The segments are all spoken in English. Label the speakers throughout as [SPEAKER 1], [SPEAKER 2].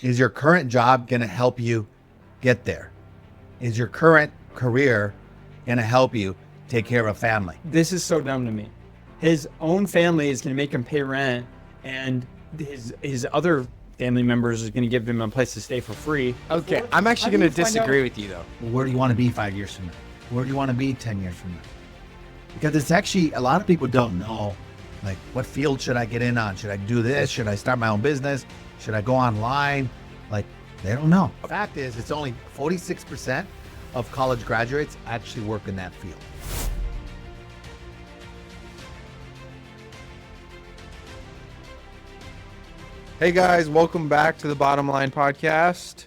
[SPEAKER 1] Is your current job going to help you get there? Is your current career going to help you take care of a family?
[SPEAKER 2] This is so dumb to me. His own family is going to make him pay rent, and his other family members is going to give him a place to stay for free.
[SPEAKER 3] Okay, I'm actually going to disagree with you, though.
[SPEAKER 1] Where do you want to be 5 years from now? Where do you want to be 10 years from now? Because it's actually, a lot of people don't know, like, what field should I get in on? Should I do this? Should I start my own business? Should I go online? Like, they don't know. The fact is, it's only 46% of college graduates actually work in that field.
[SPEAKER 3] Hey guys, welcome back to the Bottom Line Podcast.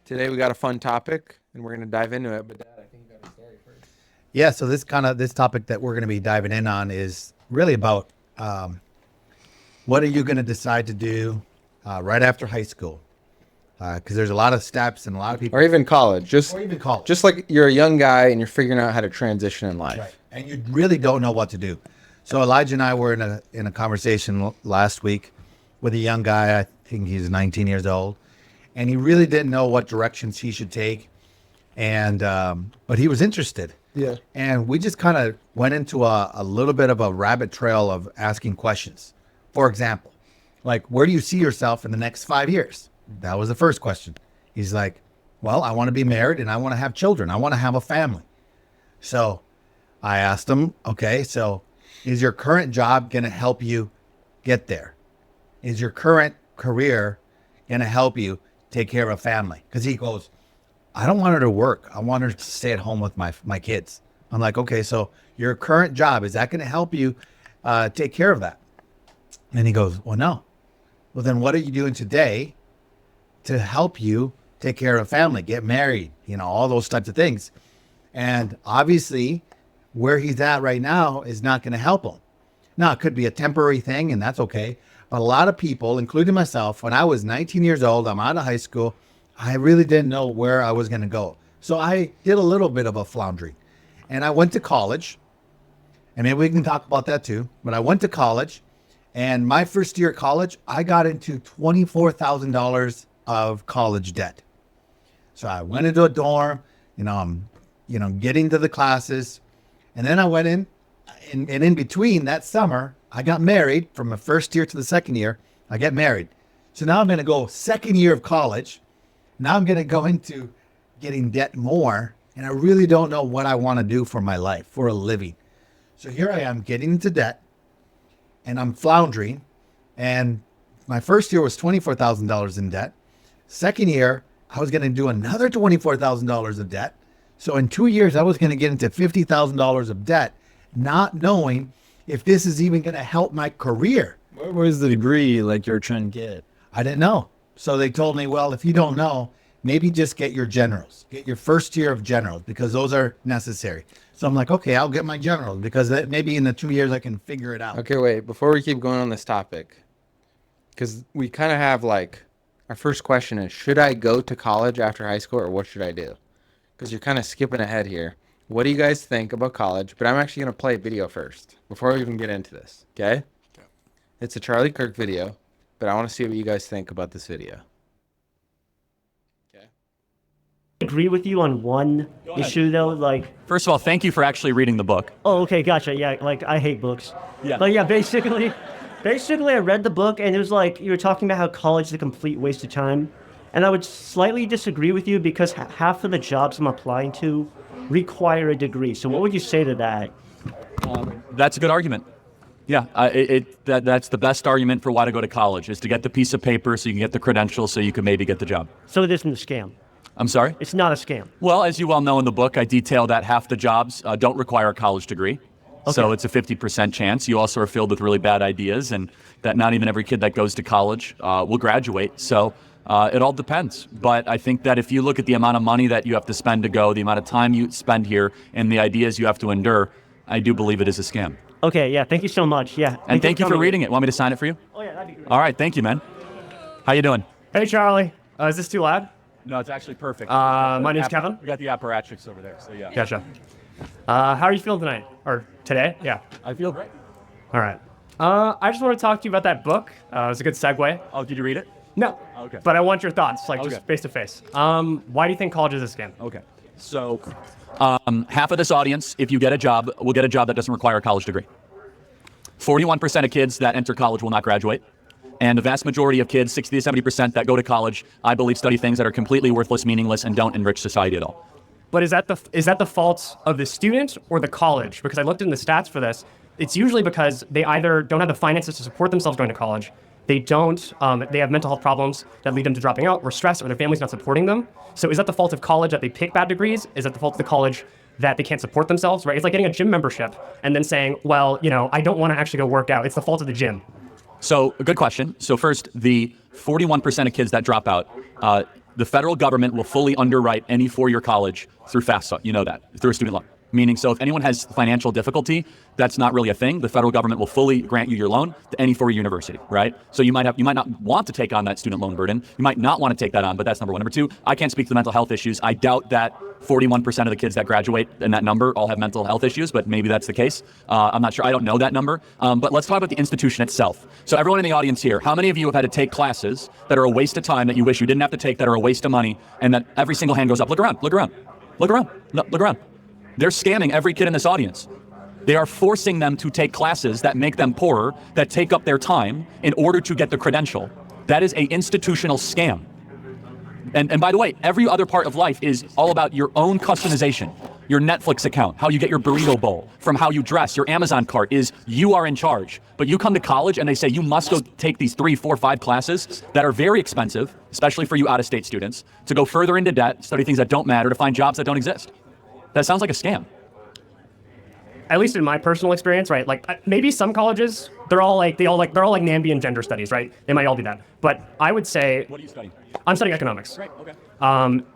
[SPEAKER 3] Today we got a fun topic, and we're going to dive into it. But Dad, I think you got to start first.
[SPEAKER 1] Yeah, so this topic that we're going to be diving in on is really about what are you going to decide to do right after high school? Because there's a lot of steps and a lot of people,
[SPEAKER 3] Or even college.
[SPEAKER 1] or even college.
[SPEAKER 3] Just like you're a young guy and you're figuring out how to transition in life.
[SPEAKER 1] Right. And you really don't know what to do. So Elijah and I were in a conversation last week with a young guy. I think he's 19 years old, and he really didn't know what directions he should take. And but he was interested.
[SPEAKER 3] Yeah.
[SPEAKER 1] And we just kind of went into a little bit of a rabbit trail of asking questions. For example, like, where do you see yourself in the next 5 years? That was the first question. He's like, well, I want to be married and I want to have children. I want to have a family. So I asked him, okay, so is your current job going to help you get there? Is your current career going to help you take care of a family? Because he goes, I don't want her to work. I want her to stay at home with my kids. I'm like, okay, so your current job, is that going to help you take care of that? And he goes, well, no. Well, then what are you doing today to help you take care of a family, get married, all those types of things? And obviously, where he's at right now is not going to help him. Now, it could be a temporary thing, and that's okay. But a lot of people, including myself, when I was 19 years old, I'm out of high school, I really didn't know where I was going to go. So I did a little bit of a floundering. And I went to college, and maybe we can talk about that too. But I went to college, and my first year at college, I got into $24,000 of college debt. So I went into a dorm, I'm getting to the classes. And then I went in, and in between that summer, I got married. From the first year to the second year, I get married. So now I'm going to go second year of college. Now I'm going to go into getting debt more. And I really don't know what I want to do for my life, for a living. So here I am getting into debt, and I'm floundering. And my first year was $24,000 in debt. Second year, I was going to do another $24,000 of debt. So in 2 years, I was going to get into $50,000 of debt, not knowing if this is even going to help my career.
[SPEAKER 2] What was the degree you're trying to get?
[SPEAKER 1] I didn't know. So they told me, well, if you don't know, maybe just get your generals. Get your first year of generals, because those are necessary. So I'm like, okay, I'll get my generals, because maybe in the 2 years I can figure it out.
[SPEAKER 3] Okay, wait. Before we keep going on this topic, because we kind of have our first question is, should I go to college after high school, or what should I do? Because you're kind of skipping ahead here. What do you guys think about college? But I'm actually going to play a video first before we even get into this, okay? It's a Charlie Kirk video, but I want to see what you guys think about this video. Okay.
[SPEAKER 4] Agree with you on one issue though,
[SPEAKER 5] First of all, thank you for actually reading the book.
[SPEAKER 4] oh, okay, gotcha, yeah, I hate books.
[SPEAKER 5] Yeah.
[SPEAKER 4] But yeah, basically I read the book, and it was you were talking about how college is a complete waste of time. And I would slightly disagree with you, because half of the jobs I'm applying to require a degree. So what would you say to that?
[SPEAKER 5] That's a good argument. Yeah, that's the best argument for why to go to college, is to get the piece of paper so you can get the credentials so you can maybe get the job.
[SPEAKER 4] So it isn't a scam.
[SPEAKER 5] I'm sorry?
[SPEAKER 4] It's not a scam.
[SPEAKER 5] Well, as you well know in the book, I detail that half the jobs don't require a college degree.
[SPEAKER 4] Okay.
[SPEAKER 5] So it's a 50% chance. You also are filled with really bad ideas, and that not even every kid that goes to college will graduate. So it all depends. But I think that if you look at the amount of money that you have to spend to go, the amount of time you spend here, and the ideas you have to endure, I do believe it is a scam.
[SPEAKER 4] Okay, yeah, thank you so much. Yeah.
[SPEAKER 5] And thank you for reading it. Want me to sign it for you?
[SPEAKER 4] Oh yeah, that'd be great.
[SPEAKER 5] All right, thank you, man. How you doing?
[SPEAKER 6] Hey, Charlie. Is this too loud?
[SPEAKER 5] No, it's actually perfect.
[SPEAKER 6] My name's Kevin.
[SPEAKER 5] We got the apparatchiks over there, so yeah.
[SPEAKER 6] Gotcha. How are you feeling tonight? Or today? Yeah.
[SPEAKER 5] I feel great.
[SPEAKER 6] All right. I just want to talk to you about that book. It was a good segue.
[SPEAKER 5] Oh, did you read it?
[SPEAKER 6] No.
[SPEAKER 5] Okay.
[SPEAKER 6] But I want your thoughts, like
[SPEAKER 5] Okay.
[SPEAKER 6] just face to face. Why do you think college is a scam?
[SPEAKER 5] Okay. So, half of this audience, if you get a job, will get a job that doesn't require a college degree. 41% of kids that enter college will not graduate. And the vast majority of kids, 60 to 70% that go to college, I believe study things that are completely worthless, meaningless, and don't enrich society at all.
[SPEAKER 6] But is that the fault of the student or the college? Because I looked in the stats for this. It's usually because they either don't have the finances to support themselves going to college, they have mental health problems that lead them to dropping out, or stress, or their family's not supporting them. So is that the fault of college that they pick bad degrees? Is that the fault of the college that they can't support themselves, right? It's like getting a gym membership and then saying, well, I don't want to actually go work out. It's the fault of the gym.
[SPEAKER 5] So, a good question. So first, the 41% of kids that drop out, the federal government will fully underwrite any four-year college through FAFSA. You know that, through a student loan. Meaning, so if anyone has financial difficulty, that's not really a thing. The federal government will fully grant you your loan to any four-year university, right? So you might not want to take on that student loan burden. You might not want to take that on, but that's number one. Number two, I can't speak to the mental health issues. I doubt that 41% of the kids that graduate in that number all have mental health issues, but maybe that's the case. I'm not sure. I don't know that number. But let's talk about the institution itself. So everyone in the audience here, how many of you have had to take classes that are a waste of time that you wish you didn't have to take, that are a waste of money, and that every single hand goes up? Look around, look around, look around, no, look around. They're scamming every kid in this audience. They are forcing them to take classes that make them poorer, that take up their time in order to get the credential. That is an institutional scam. And by the way, every other part of life is all about your own customization. Your Netflix account, how you get your burrito bowl, from how you dress, your Amazon cart is you are in charge. But you come to college and they say you must go take these 3, 4, 5 classes that are very expensive, especially for you out-of-state students, to go further into debt, study things that don't matter, to find jobs that don't exist. That sounds like a scam.
[SPEAKER 6] At least in my personal experience, right? Like maybe some colleges, they're all like Nambian gender studies, right? They might all be that. But I would say,
[SPEAKER 5] What are you studying?
[SPEAKER 6] I'm studying economics.
[SPEAKER 5] Right, okay.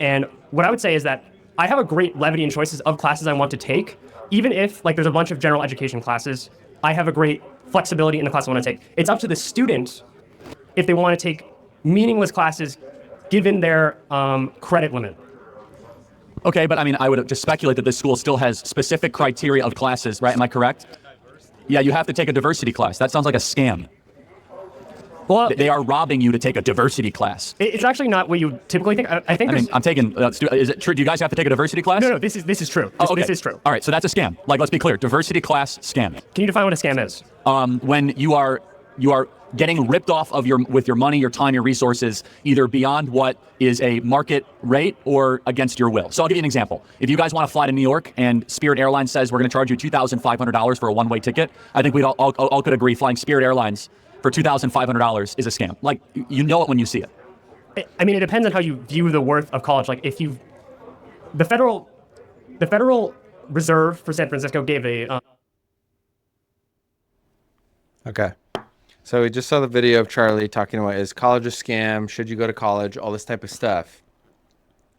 [SPEAKER 6] And what I would say is that I have a great levity and choices of classes I want to take. Even if like there's a bunch of general education classes, I have a great flexibility in the class I want to take. It's up to the student if they want to take meaningless classes given their credit limit.
[SPEAKER 5] Okay, but I mean, I would just speculate that this school still has specific criteria of classes, right? Am I correct? Yeah, you have to take a diversity class. That sounds like a scam.
[SPEAKER 6] Well,
[SPEAKER 5] They are robbing you to take a diversity class.
[SPEAKER 6] it's actually not what you typically think. I think
[SPEAKER 5] I mean,
[SPEAKER 6] there's-
[SPEAKER 5] I'm taking, is it true? Do you guys have to take a diversity class?
[SPEAKER 6] no, this is true.
[SPEAKER 5] Oh, okay.
[SPEAKER 6] This is true.
[SPEAKER 5] All right, so that's a scam. Like, let's be clear. Diversity class, scam.
[SPEAKER 6] Can you define what a scam is?
[SPEAKER 5] When you are getting ripped off of with your money, your time, your resources, either beyond what is a market rate or against your will. So I'll give you an example. If you guys want to fly to New York and Spirit Airlines says we're going to charge you $2,500 for a one-way ticket, I think we'd all could agree flying Spirit Airlines for $2,500 is a scam. Like, you know it when you see it.
[SPEAKER 6] I mean, it depends on how you view the worth of college. Like, if you, the Federal Reserve for San Francisco gave a.
[SPEAKER 3] Okay. So we just saw the video of Charlie talking about, is college a scam? Should you go to college? All this type of stuff.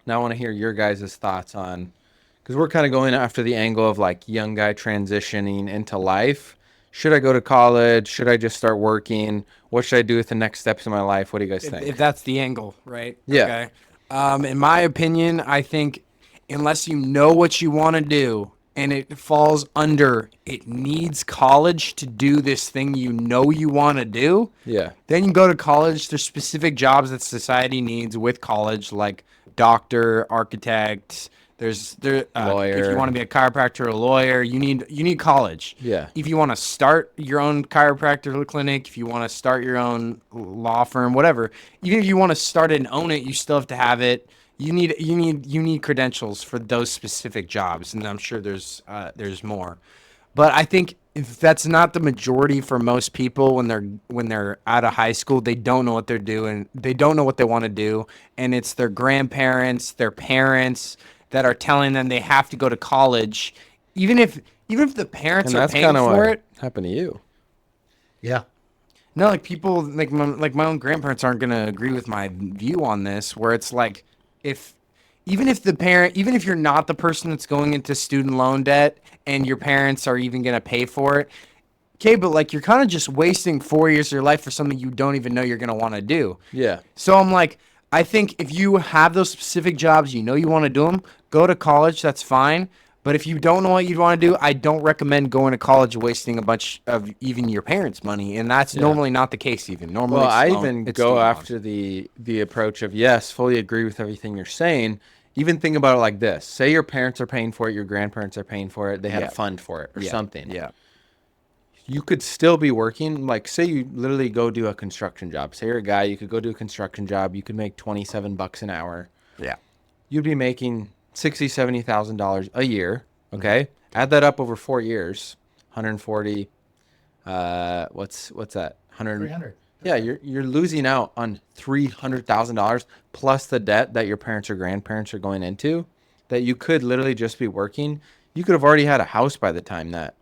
[SPEAKER 3] Now I want to hear your guys' thoughts on, because we're kind of going after the angle of like young guy transitioning into life. Should I go to college? Should I just start working? What should I do with the next steps in my life? What do you guys think?
[SPEAKER 7] If that's the angle, right?
[SPEAKER 3] Yeah.
[SPEAKER 7] Okay. In my opinion, I think unless you know what you want to do and it falls under it needs college to do this thing you know you want to do,
[SPEAKER 3] Yeah.
[SPEAKER 7] then you go to college. There's specific jobs that society needs with college, like doctor, architect. Lawyer. If you want to be a chiropractor or a lawyer, you need college.
[SPEAKER 3] Yeah.
[SPEAKER 7] If you want to start your own chiropractor clinic, if you want to start your own law firm, whatever, even if you want to start it and own it, you still have to have it. You need credentials for those specific jobs, and I'm sure there's more. But I think if that's not the majority for most people, when they're out of high school, they don't know what they're doing. They don't know what they want to do, and it's their grandparents, their parents that are telling them they have to go to college, even if the parents
[SPEAKER 3] And
[SPEAKER 7] are
[SPEAKER 3] that's
[SPEAKER 7] paying
[SPEAKER 3] kind of
[SPEAKER 7] for
[SPEAKER 3] what
[SPEAKER 7] it.
[SPEAKER 3] happened to you.
[SPEAKER 1] Yeah.
[SPEAKER 7] No, like people like my own grandparents aren't gonna agree with my view on this. Where it's like, even if you're not the person that's going into student loan debt and your parents are even gonna pay for it, okay, but like you're kind of just wasting 4 years of your life for something you don't even know you're gonna want to do.
[SPEAKER 3] Yeah.
[SPEAKER 7] So I'm like, I think if you have those specific jobs, you know you want to do them, go to college. That's fine. But if you don't know what you want to do, I don't recommend going to college wasting a bunch of even your parents' money, and that's normally not the case. Even normally,
[SPEAKER 3] Well, I
[SPEAKER 7] it's
[SPEAKER 3] even
[SPEAKER 7] it's
[SPEAKER 3] go
[SPEAKER 7] student loans.
[SPEAKER 3] after the approach of yes, fully agree with everything you're saying. Even think about it like this: say your parents are paying for it, your grandparents are paying for it, they had
[SPEAKER 7] Yeah.
[SPEAKER 3] a fund for it or something.
[SPEAKER 7] Yeah.
[SPEAKER 3] You could still be working. Like, say you literally go do a construction job. Say you're a guy, you could go do a construction job. You could make $27 an hour.
[SPEAKER 7] Yeah.
[SPEAKER 3] You'd be making $70,000 a year. Okay, add that up over 4 years, 140. What's that? 100.
[SPEAKER 1] 300.
[SPEAKER 3] Yeah, you're losing out on $300,000 plus the debt that your parents or grandparents are going into. That you could literally just be working. You could have already had a house by the time that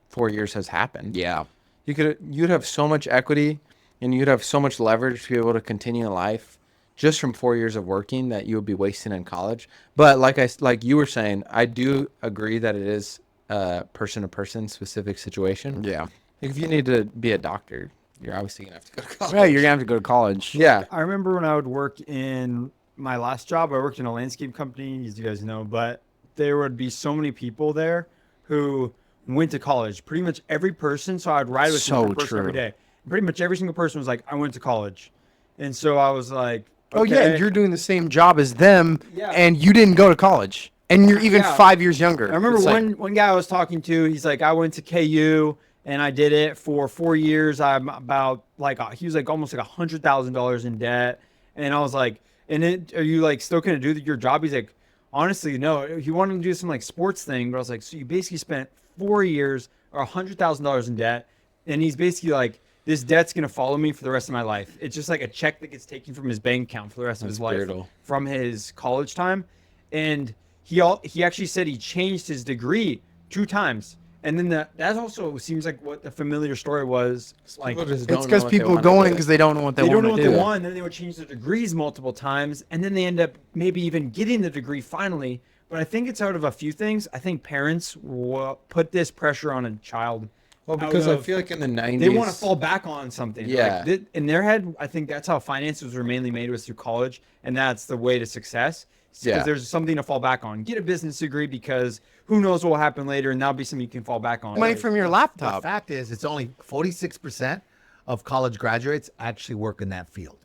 [SPEAKER 3] 4 years has happened.
[SPEAKER 7] Yeah.
[SPEAKER 3] You'd have so much equity, and you'd have so much leverage to be able to continue in life just from 4 years of working that you would be wasting in college. But like you were saying, I do agree that it is a person to person specific situation.
[SPEAKER 7] Yeah.
[SPEAKER 3] If you need to be a doctor, you're obviously gonna have to go to college.
[SPEAKER 7] Right. You're gonna have to go to college.
[SPEAKER 3] Yeah.
[SPEAKER 2] I remember when I would work in my last job, I worked in a landscape company, as you guys know, but there would be so many people there who went to college. Pretty much every person, so I'd ride with
[SPEAKER 7] So
[SPEAKER 2] one person every
[SPEAKER 7] true.
[SPEAKER 2] day. Pretty much every single person was like, I went to college. And so I was like,
[SPEAKER 7] Oh yeah,
[SPEAKER 2] okay.
[SPEAKER 7] you're doing the same job as them,
[SPEAKER 2] Yeah.
[SPEAKER 7] and you didn't go to college, and you're even
[SPEAKER 2] Yeah.
[SPEAKER 7] 5 years younger.
[SPEAKER 2] I remember
[SPEAKER 7] It's like-
[SPEAKER 2] one guy I was talking to, he's like, I went to KU and I did it for 4 years. I'm about like, he was like almost like $100,000 in debt. And I was like, are you like still going to do your job? He's like, honestly, no. He wanted to do some like sports thing, but I was like, so you basically spent 4 years or $100,000 in debt. And he's basically like, this debt's going to follow me for the rest of my life. It's just like a check that gets taken from his bank account for the rest of his life
[SPEAKER 3] brutal.
[SPEAKER 2] from his college time. And he actually said he changed his degree 2 times. And then that also seems like what the familiar story was. Like,
[SPEAKER 3] People just
[SPEAKER 7] It's
[SPEAKER 3] don't know
[SPEAKER 7] because
[SPEAKER 3] what they
[SPEAKER 7] people
[SPEAKER 3] wanna
[SPEAKER 7] going
[SPEAKER 3] do.
[SPEAKER 7] because they don't know what they,
[SPEAKER 2] they don't know
[SPEAKER 7] want
[SPEAKER 2] what
[SPEAKER 7] to
[SPEAKER 2] they
[SPEAKER 7] do.
[SPEAKER 2] want, and then they would change their degrees multiple times, and then they end up maybe even getting the degree finally. But I think it's out of a few things. I think parents will put this pressure on a child.
[SPEAKER 3] Well, because I
[SPEAKER 2] out of-
[SPEAKER 3] feel like in the 90s,
[SPEAKER 2] they want to fall back on something.
[SPEAKER 3] Yeah.
[SPEAKER 2] Like, in their head, I think that's how finances were mainly made, was through college, and that's the way to success. Because
[SPEAKER 3] Yeah.
[SPEAKER 2] there's something to fall back on. Get a business degree because who knows what will happen later, and that'll be something you can fall back on.
[SPEAKER 7] Money from your
[SPEAKER 1] The
[SPEAKER 7] laptop.
[SPEAKER 1] fact is, it's only 46% of college graduates actually work in that field.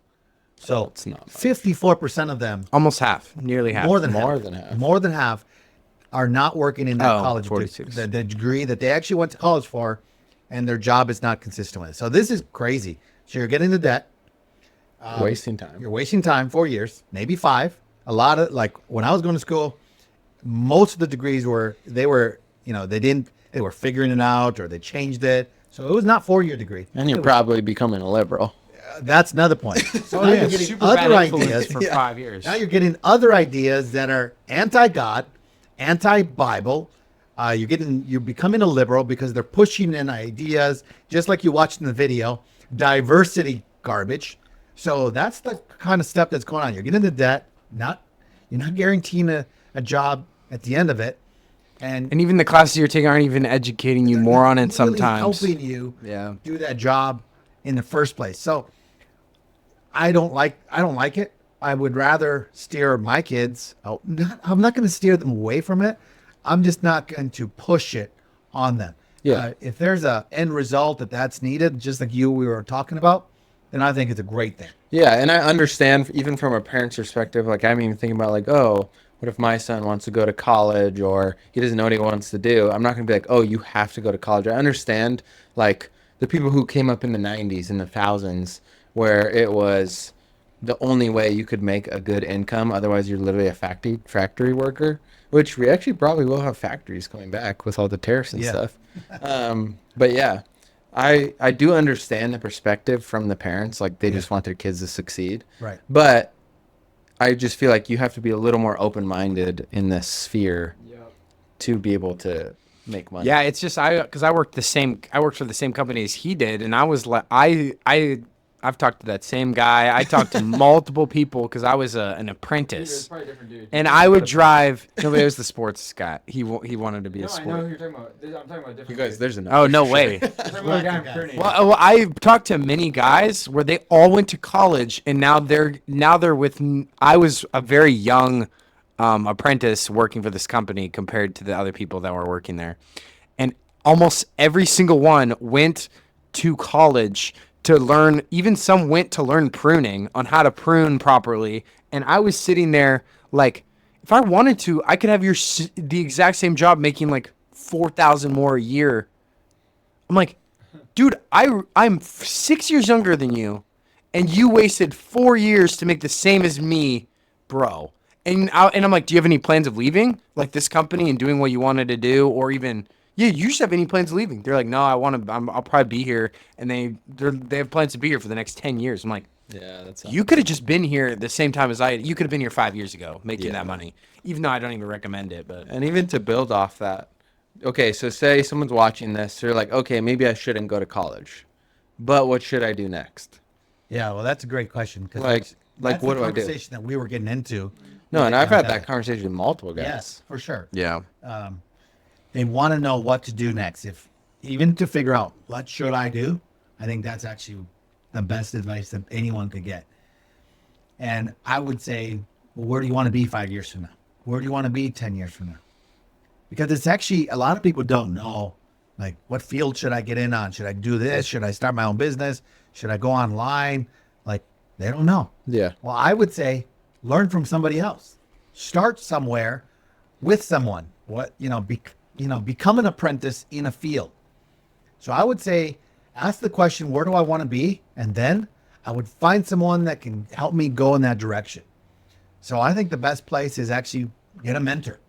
[SPEAKER 1] So
[SPEAKER 3] it's not much.
[SPEAKER 1] 54% of them,
[SPEAKER 7] Almost half, nearly half.
[SPEAKER 1] more than half, are not working in that
[SPEAKER 7] Oh,
[SPEAKER 1] college
[SPEAKER 7] 46.
[SPEAKER 1] the degree that they actually went to college for, and their job is not consistent with. So this is crazy. So you're getting into debt.
[SPEAKER 3] wasting time.
[SPEAKER 1] You're wasting time, 4 years, maybe 5. A lot of, like, when I was going to school, most of the degrees they were figuring it out, or they changed it. So it was not 4-year degree.
[SPEAKER 3] And you're probably becoming a liberal.
[SPEAKER 1] That's another point. So now you're getting
[SPEAKER 7] Super bad
[SPEAKER 1] other
[SPEAKER 7] influence
[SPEAKER 1] ideas.
[SPEAKER 7] for 5 years.
[SPEAKER 1] Now you're getting other ideas that are anti-God, anti-Bible. You're becoming a liberal because they're pushing in ideas, just like you watched in the video, diversity garbage. So that's the kind of stuff that's going on. You're getting into debt. You're not guaranteeing a job at the end of it, and
[SPEAKER 7] And even the classes you're taking aren't even educating you more on it
[SPEAKER 1] really
[SPEAKER 7] sometimes.
[SPEAKER 1] helping you
[SPEAKER 7] Yeah.
[SPEAKER 1] do that job in the first place. So I don't like it. I would rather steer my kids out. I'm not going to steer them away from it. I'm just not going to push it on them.
[SPEAKER 3] Yeah.
[SPEAKER 1] If there's a end result that's needed, just like we were talking about, then I think it's a great thing.
[SPEAKER 3] Yeah, and I understand even from a parent's perspective. Like, I'm even thinking about like, oh, what if my son wants to go to college or he doesn't know what he wants to do? I'm not gonna be like, oh, you have to go to college. I understand like the people who came up in the 90s and the thousands where it was the only way you could make a good income. Otherwise, you're literally a factory worker, which we actually probably will have factories coming back with all the tariffs and
[SPEAKER 1] Yeah.
[SPEAKER 3] stuff. But yeah, I do understand the perspective from the parents. Like, they just want their kids to succeed.
[SPEAKER 1] Right.
[SPEAKER 3] But I just feel like you have to be a little more open-minded in this sphere to be able to make money.
[SPEAKER 7] Yeah, it's just because I worked for the same company as he did, and I was like, I've talked to that same guy. I talked to multiple people because I was an apprentice, and I would drive. No, but it was the sports guy. He wanted to be a sport.
[SPEAKER 2] you're talking about. I'm talking about different.
[SPEAKER 3] You guys, there's enough.
[SPEAKER 7] Oh no way. Well, I talked to many guys where they all went to college, and now they're with. I was a very young apprentice working for this company compared to the other people that were working there. And almost every single one went to college to learn, even some went to learn pruning on how to prune properly. And I was sitting there like, if I wanted to, I could have the exact same job making like 4,000 more a year. I'm like, dude, I'm 6 years younger than you, and you wasted 4 years to make the same as me, bro. And I'm like, do you have any plans of leaving, like this company, and doing what you wanted to do, or even you should have any plans of leaving? They're like, no, I'll probably be here, and they have plans to be here for the next 10 years. I'm like,
[SPEAKER 3] Yeah, that's
[SPEAKER 7] you could have just been here at the same time as I. You could have been here 5 years ago making that money, even though I don't even recommend it. But
[SPEAKER 3] And even to build off that, okay, so say someone's watching this, they're like, okay, maybe I shouldn't go to college, but what should I do next?
[SPEAKER 1] Yeah, well, that's a great question. Because
[SPEAKER 3] Like, what do I do?
[SPEAKER 1] Conversation that we were getting into.
[SPEAKER 3] No,
[SPEAKER 1] when
[SPEAKER 3] and
[SPEAKER 1] it
[SPEAKER 3] I've
[SPEAKER 1] comes
[SPEAKER 3] had
[SPEAKER 1] to
[SPEAKER 3] that conversation with multiple guys.
[SPEAKER 1] Yes, for sure.
[SPEAKER 7] yeah,
[SPEAKER 1] They want to know what to do next. If even to figure out what should I do, I think that's actually the best advice that anyone could get. And I would say, well, where do you want to be 5 years from now? Where do you want to be 10 years from now? Because it's actually, a lot of people don't know, like, what field should I get in on? Should I do this? Should I start my own business? Should I go online? Like, they don't know.
[SPEAKER 3] Yeah.
[SPEAKER 1] Well, I would say learn from somebody else. Start somewhere with someone. Become an apprentice in a field. So I would say, ask the question, where do I want to be? And then I would find someone that can help me go in that direction. So I think the best place is actually get a mentor.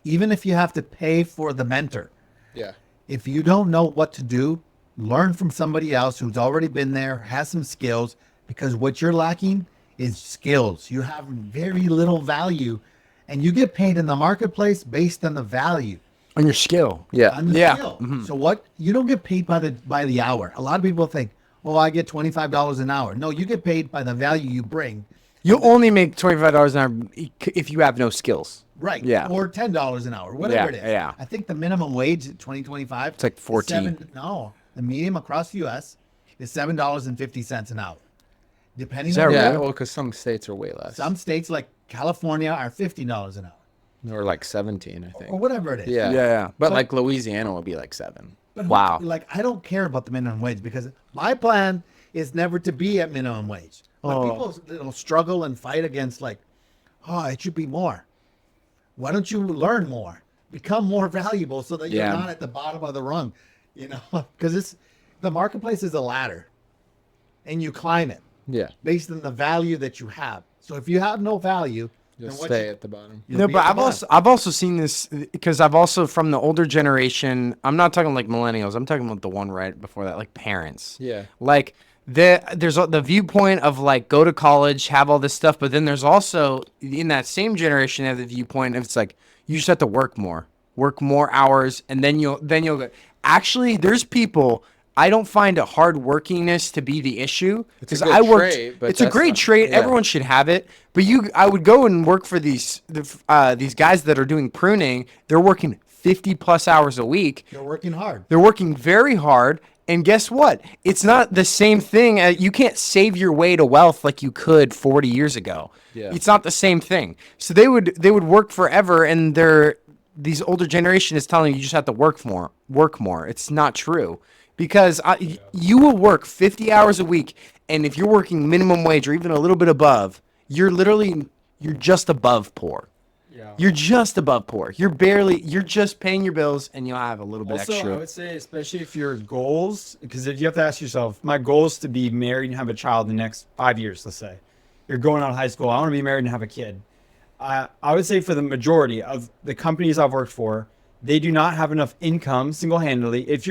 [SPEAKER 1] Even if you have to pay for the mentor.
[SPEAKER 3] Yeah.
[SPEAKER 1] If you don't know what to do, learn from somebody else who's already been there, has some skills, because what you're lacking is skills. You have very little value, and you get paid in the marketplace based on the value.
[SPEAKER 7] on your skill.
[SPEAKER 3] Yeah.
[SPEAKER 1] On the
[SPEAKER 7] Yeah.
[SPEAKER 1] skill. So what, you don't get paid by the hour. A lot of people think, oh, I get $25 an hour. No, you get paid by the value you bring.
[SPEAKER 7] You'll only make $25 an hour if you have no skills.
[SPEAKER 1] Right.
[SPEAKER 7] Yeah.
[SPEAKER 1] Or $10 an hour, whatever
[SPEAKER 7] Yeah,
[SPEAKER 1] it is.
[SPEAKER 7] yeah.
[SPEAKER 1] I think the minimum wage in 2025.
[SPEAKER 7] It's like 14.
[SPEAKER 1] No, the median across the U.S. is $7.50 an hour. Depending
[SPEAKER 7] that
[SPEAKER 1] on
[SPEAKER 3] Yeah.
[SPEAKER 7] really?
[SPEAKER 3] Well, because some states are way less.
[SPEAKER 1] some states like California are $50 an hour
[SPEAKER 3] Or like 17, I think.
[SPEAKER 1] or whatever it is.
[SPEAKER 3] Yeah.
[SPEAKER 7] Yeah.
[SPEAKER 3] But like Louisiana will be like 7.
[SPEAKER 1] But
[SPEAKER 7] Wow.
[SPEAKER 1] Like, I don't care about the minimum wage because my plan is never to be at minimum wage. But people struggle and fight against like, oh, it should be more. Why don't you learn more? Become more valuable so that you're
[SPEAKER 7] Yeah.
[SPEAKER 1] not at the bottom of the rung, because the marketplace is a ladder and you climb it
[SPEAKER 3] Yeah.
[SPEAKER 1] based on the value that you have. So if you have no value,
[SPEAKER 3] You'll
[SPEAKER 1] then what
[SPEAKER 3] stay
[SPEAKER 1] you-
[SPEAKER 3] at the bottom.
[SPEAKER 1] you'll
[SPEAKER 7] No,
[SPEAKER 1] be
[SPEAKER 7] but
[SPEAKER 1] at the bottom.
[SPEAKER 7] I've also seen this because I've also from the older generation. I'm not talking like millennials. I'm talking about the one right before that, like parents.
[SPEAKER 3] Yeah.
[SPEAKER 7] Like there's the viewpoint of like go to college, have all this stuff, but then there's also in that same generation have the viewpoint of it's like you just have to work more hours, and then you'll go. Actually, there's people. I don't find a hard workingness to be the issue because
[SPEAKER 3] good
[SPEAKER 7] I worked.
[SPEAKER 3] trait, but
[SPEAKER 7] It's a
[SPEAKER 3] that's
[SPEAKER 7] great
[SPEAKER 3] not-
[SPEAKER 7] trait.
[SPEAKER 3] yeah.
[SPEAKER 7] Everyone should have it. But I would go and work for these guys that are doing pruning. They're working 50 plus hours a week.
[SPEAKER 1] You're working hard.
[SPEAKER 7] They're working very hard. And guess what? It's not the same thing. You can't save your way to wealth like you could 40 years ago.
[SPEAKER 3] Yeah.
[SPEAKER 7] It's not the same thing. So they would work forever, and these older generation is telling you just have to work more. It's not true. Because you will work 50 hours a week, and if you're working minimum wage or even a little bit above, you're just above poor.
[SPEAKER 2] Yeah.
[SPEAKER 7] You're just above poor. You're just paying your bills, and you'll have a little bit
[SPEAKER 2] Also,
[SPEAKER 7] extra.
[SPEAKER 2] I would say, especially if your goals, because if you have to ask yourself, my goal is to be married and have a child in the next 5 years, let's say. You're going out of high school, I want to be married and have a kid. I would say for the majority of the companies I've worked for, they do not have enough income single-handedly. If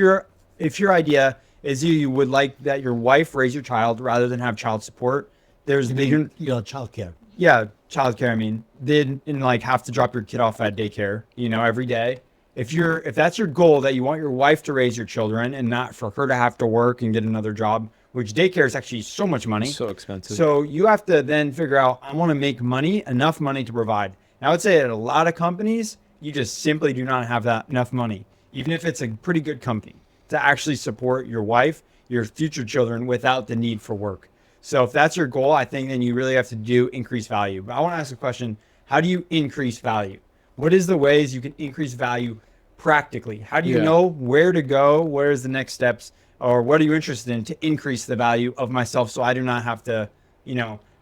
[SPEAKER 2] your idea is you would like that your wife raise your child rather than have child support,
[SPEAKER 1] Childcare.
[SPEAKER 2] yeah, childcare. I mean, then and like have to drop your kid off at daycare, every day. If that's your goal, that you want your wife to raise your children and not for her to have to work and get another job, which daycare is actually so much money.
[SPEAKER 3] So expensive.
[SPEAKER 2] So you have to then figure out, I want to make money, enough money to provide. And I would say at a lot of companies, you just simply do not have that enough money, even if it's a pretty good company, to actually support your wife, your future children without the need for work. So if that's your goal, I think then you really have to do increased value. But I want to ask a question. how do you increase value? What is the ways you can increase value practically? How do you
[SPEAKER 3] Yeah.
[SPEAKER 2] know where to go? Where is the next steps? Or what are you interested in to increase the value of myself so I do not have to,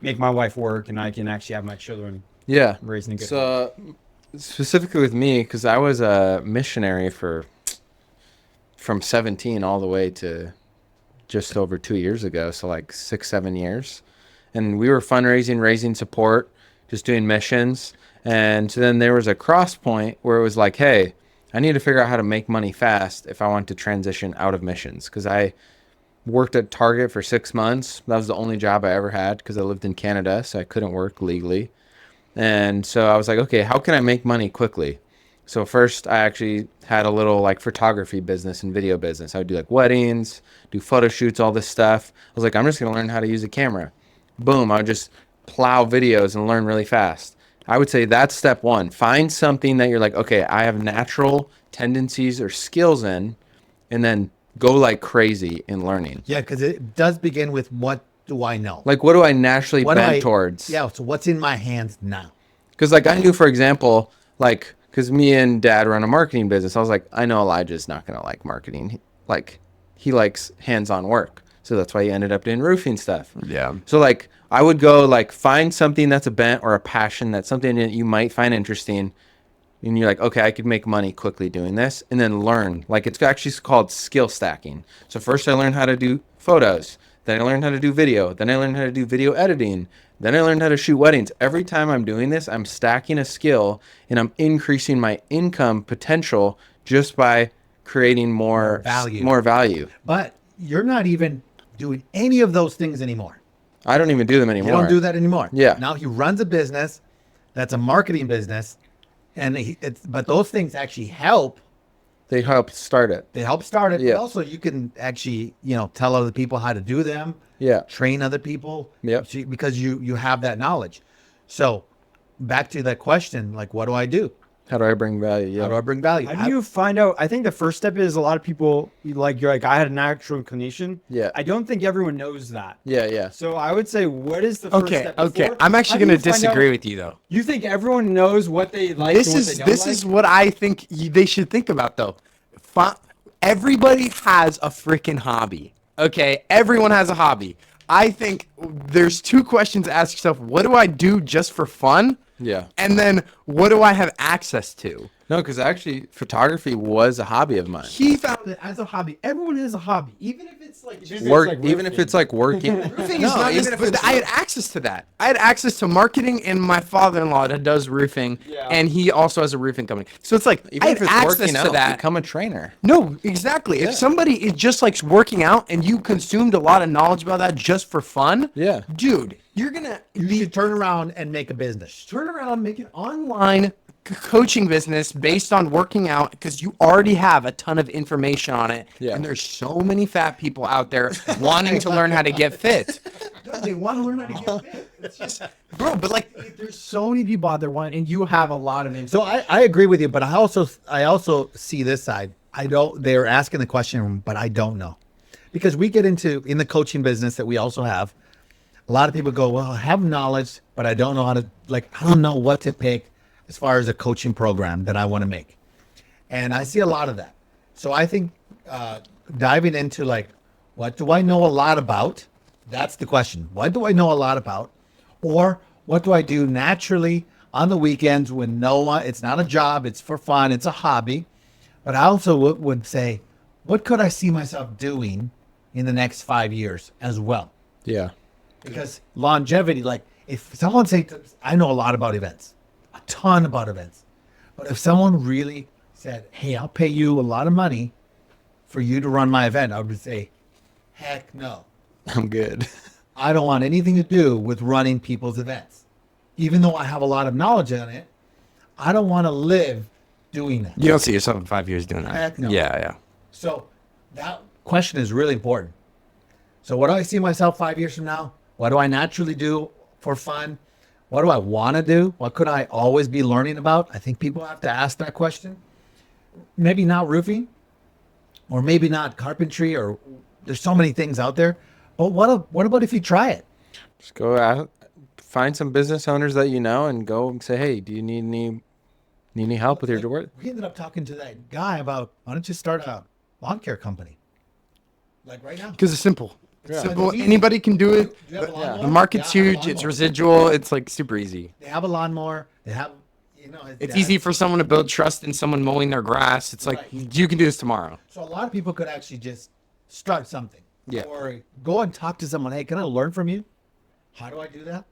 [SPEAKER 2] make my wife work and I can actually have my children
[SPEAKER 3] Yeah.
[SPEAKER 2] raised in a good way?
[SPEAKER 3] So specifically with me, because I was a missionary from 17 all the way to just over 2 years ago. So like 6, 7 years. And we were fundraising, raising support, just doing missions. And so then there was a cross point where it was like, hey, I need to figure out how to make money fast if I want to transition out of missions. Because I worked at Target for 6 months. That was the only job I ever had because I lived in Canada, so I couldn't work legally. And so I was like, okay, how can I make money quickly? So first I actually had a little like photography business and video business. I would do like weddings, do photo shoots, all this stuff. I was like, I'm just going to learn how to use a camera. Boom. I would just plow videos and learn really fast. I would say that's step one. Find something that you're like, okay, I have natural tendencies or skills in, and then go like crazy in learning.
[SPEAKER 1] Yeah, because it does begin with what do I know?
[SPEAKER 3] Like, what do I naturally
[SPEAKER 1] What do
[SPEAKER 3] bend
[SPEAKER 1] I-
[SPEAKER 3] towards?
[SPEAKER 1] Yeah, so what's in my hands now?
[SPEAKER 3] Because like I knew, for example, like, because me and Dad run a marketing business, I was like, I know Elijah's not going to like marketing. Like, he likes hands-on work. So that's why he ended up doing roofing stuff.
[SPEAKER 7] Yeah.
[SPEAKER 3] So like I would go like find something that's a bent or a passion, that's something that you might find interesting, and you're like, okay, I could make money quickly doing this, and then learn. Like, it's actually called skill stacking. So first I learned how to do photos, then I learned how to do video, then I learned how to do video editing, then I learned how to shoot weddings. Every time I'm doing this, I'm stacking a skill and I'm increasing my income potential just by creating more
[SPEAKER 1] Value.
[SPEAKER 3] More value.
[SPEAKER 1] But you're not even doing any of those things anymore.
[SPEAKER 3] I don't even do them anymore.
[SPEAKER 1] You don't do that anymore.
[SPEAKER 3] Yeah.
[SPEAKER 1] Now he runs a business that's a marketing business, and but those things actually help.
[SPEAKER 3] They help start it.
[SPEAKER 1] They help start it.
[SPEAKER 3] Yeah.
[SPEAKER 1] But also, you can actually, tell other people how to do them.
[SPEAKER 3] Yeah.
[SPEAKER 1] Train other people.
[SPEAKER 3] Yep.
[SPEAKER 1] Because you have that knowledge. So, back to that question, like, what do I do?
[SPEAKER 3] How do I bring value? Yeah.
[SPEAKER 1] How do I bring value?
[SPEAKER 2] How do you find out? I think the first step is a lot of people you're like, I had a natural inclination.
[SPEAKER 3] Yeah.
[SPEAKER 2] I don't think everyone knows that.
[SPEAKER 3] Yeah, yeah.
[SPEAKER 2] So I would say, what is the first
[SPEAKER 7] Okay,
[SPEAKER 2] step?
[SPEAKER 7] okay.
[SPEAKER 2] before?
[SPEAKER 7] I'm
[SPEAKER 2] How
[SPEAKER 7] actually
[SPEAKER 2] do
[SPEAKER 7] going
[SPEAKER 2] you
[SPEAKER 7] to
[SPEAKER 2] find
[SPEAKER 7] disagree
[SPEAKER 2] out-
[SPEAKER 7] with you though.
[SPEAKER 2] You think everyone knows what they like?
[SPEAKER 7] This
[SPEAKER 2] and what
[SPEAKER 7] is
[SPEAKER 2] they don't
[SPEAKER 7] this
[SPEAKER 2] like?
[SPEAKER 7] is what I think they should think about though. Everybody has a freaking hobby. Okay, everyone has a hobby. I think there's two questions to ask yourself: what do I do just for fun?
[SPEAKER 3] Yeah.
[SPEAKER 7] And then what do I have access to?
[SPEAKER 3] No, because actually photography was a hobby of mine.
[SPEAKER 1] He found it as a hobby. Everyone has a hobby, even if it's like
[SPEAKER 3] Even if it's like working.
[SPEAKER 7] Roofing
[SPEAKER 3] No,
[SPEAKER 7] is not
[SPEAKER 3] even
[SPEAKER 7] just,
[SPEAKER 3] if
[SPEAKER 7] but
[SPEAKER 3] it's-
[SPEAKER 7] I had access to that. I had access to marketing, and my father-in-law that does roofing, and he also has a roofing company. So it's like
[SPEAKER 3] Even
[SPEAKER 7] I
[SPEAKER 3] if
[SPEAKER 7] had
[SPEAKER 3] it's
[SPEAKER 7] access
[SPEAKER 3] working
[SPEAKER 7] to
[SPEAKER 3] out,
[SPEAKER 7] that.
[SPEAKER 3] become a trainer.
[SPEAKER 7] No, exactly. If somebody is just like working out and you consumed a lot of knowledge about that just for fun,
[SPEAKER 3] Yeah.
[SPEAKER 7] dude, you're gonna
[SPEAKER 1] you should turn around and make a business.
[SPEAKER 7] turn around, make an online coaching business based on working out because you already have a ton of information on it.
[SPEAKER 3] Yeah.
[SPEAKER 7] And there's so many fat people out there wanting to learn how to get fit.
[SPEAKER 1] They want to learn how to get fit.
[SPEAKER 7] It's just, bro, but like, there's so many people out there wanting, and you have a lot of info.
[SPEAKER 1] So I agree with you, but I also see this side. They're asking the question, but I don't know. Because we get in the coaching business that we also have, a lot of people go, well, I have knowledge, but I don't know I don't know what to pick as far as a coaching program that I want to make. And I see a lot of that. So I think diving into like, what do I know a lot about? That's the question. What do I know a lot about? Or what do I do naturally on the weekends when it's not a job, it's for fun, it's a hobby. But I also would say, what could I see myself doing in the next 5 years as well?
[SPEAKER 3] Yeah.
[SPEAKER 1] Because longevity, like if someone I know a lot about events, a ton about events. But if someone really said, hey, I'll pay you a lot of money for you to run my event, I would say, heck no.
[SPEAKER 3] I'm good.
[SPEAKER 1] I don't want anything to do with running people's events. Even though I have a lot of knowledge on it, I don't want to live doing that.
[SPEAKER 7] You don't see yourself in 5 years doing that.
[SPEAKER 1] Heck no.
[SPEAKER 7] Yeah.
[SPEAKER 1] So that question is really important. So what do I see myself 5 years from now? What do I naturally do for fun? What do I want to do? What could I always be learning about? I think people have to ask that question. Maybe not roofing, or maybe not carpentry, or there's so many things out there. But what about if you try it?
[SPEAKER 3] Just go out, find some business owners that you know and go and say, hey, do you need any help with your work?
[SPEAKER 1] We ended up talking to that guy about, why don't you start a lawn care company? Like right now.
[SPEAKER 7] Because it's simple.
[SPEAKER 3] Yeah.
[SPEAKER 7] Simple.
[SPEAKER 1] It's easy.
[SPEAKER 7] Anybody can do it.
[SPEAKER 1] Do you have a lawnmower?
[SPEAKER 7] The market's
[SPEAKER 1] Yeah, I have a
[SPEAKER 7] huge. It's
[SPEAKER 1] lawnmower.
[SPEAKER 7] residual. It's like super easy.
[SPEAKER 1] They have a lawnmower. They have,
[SPEAKER 7] It's easy for someone to build trust in someone mowing their grass. It's like,
[SPEAKER 1] Right.
[SPEAKER 7] you can do this tomorrow.
[SPEAKER 1] So a lot of people could actually just start something.
[SPEAKER 3] Yeah.
[SPEAKER 1] Or go and talk to someone. Hey, can I learn from you? How do I do that?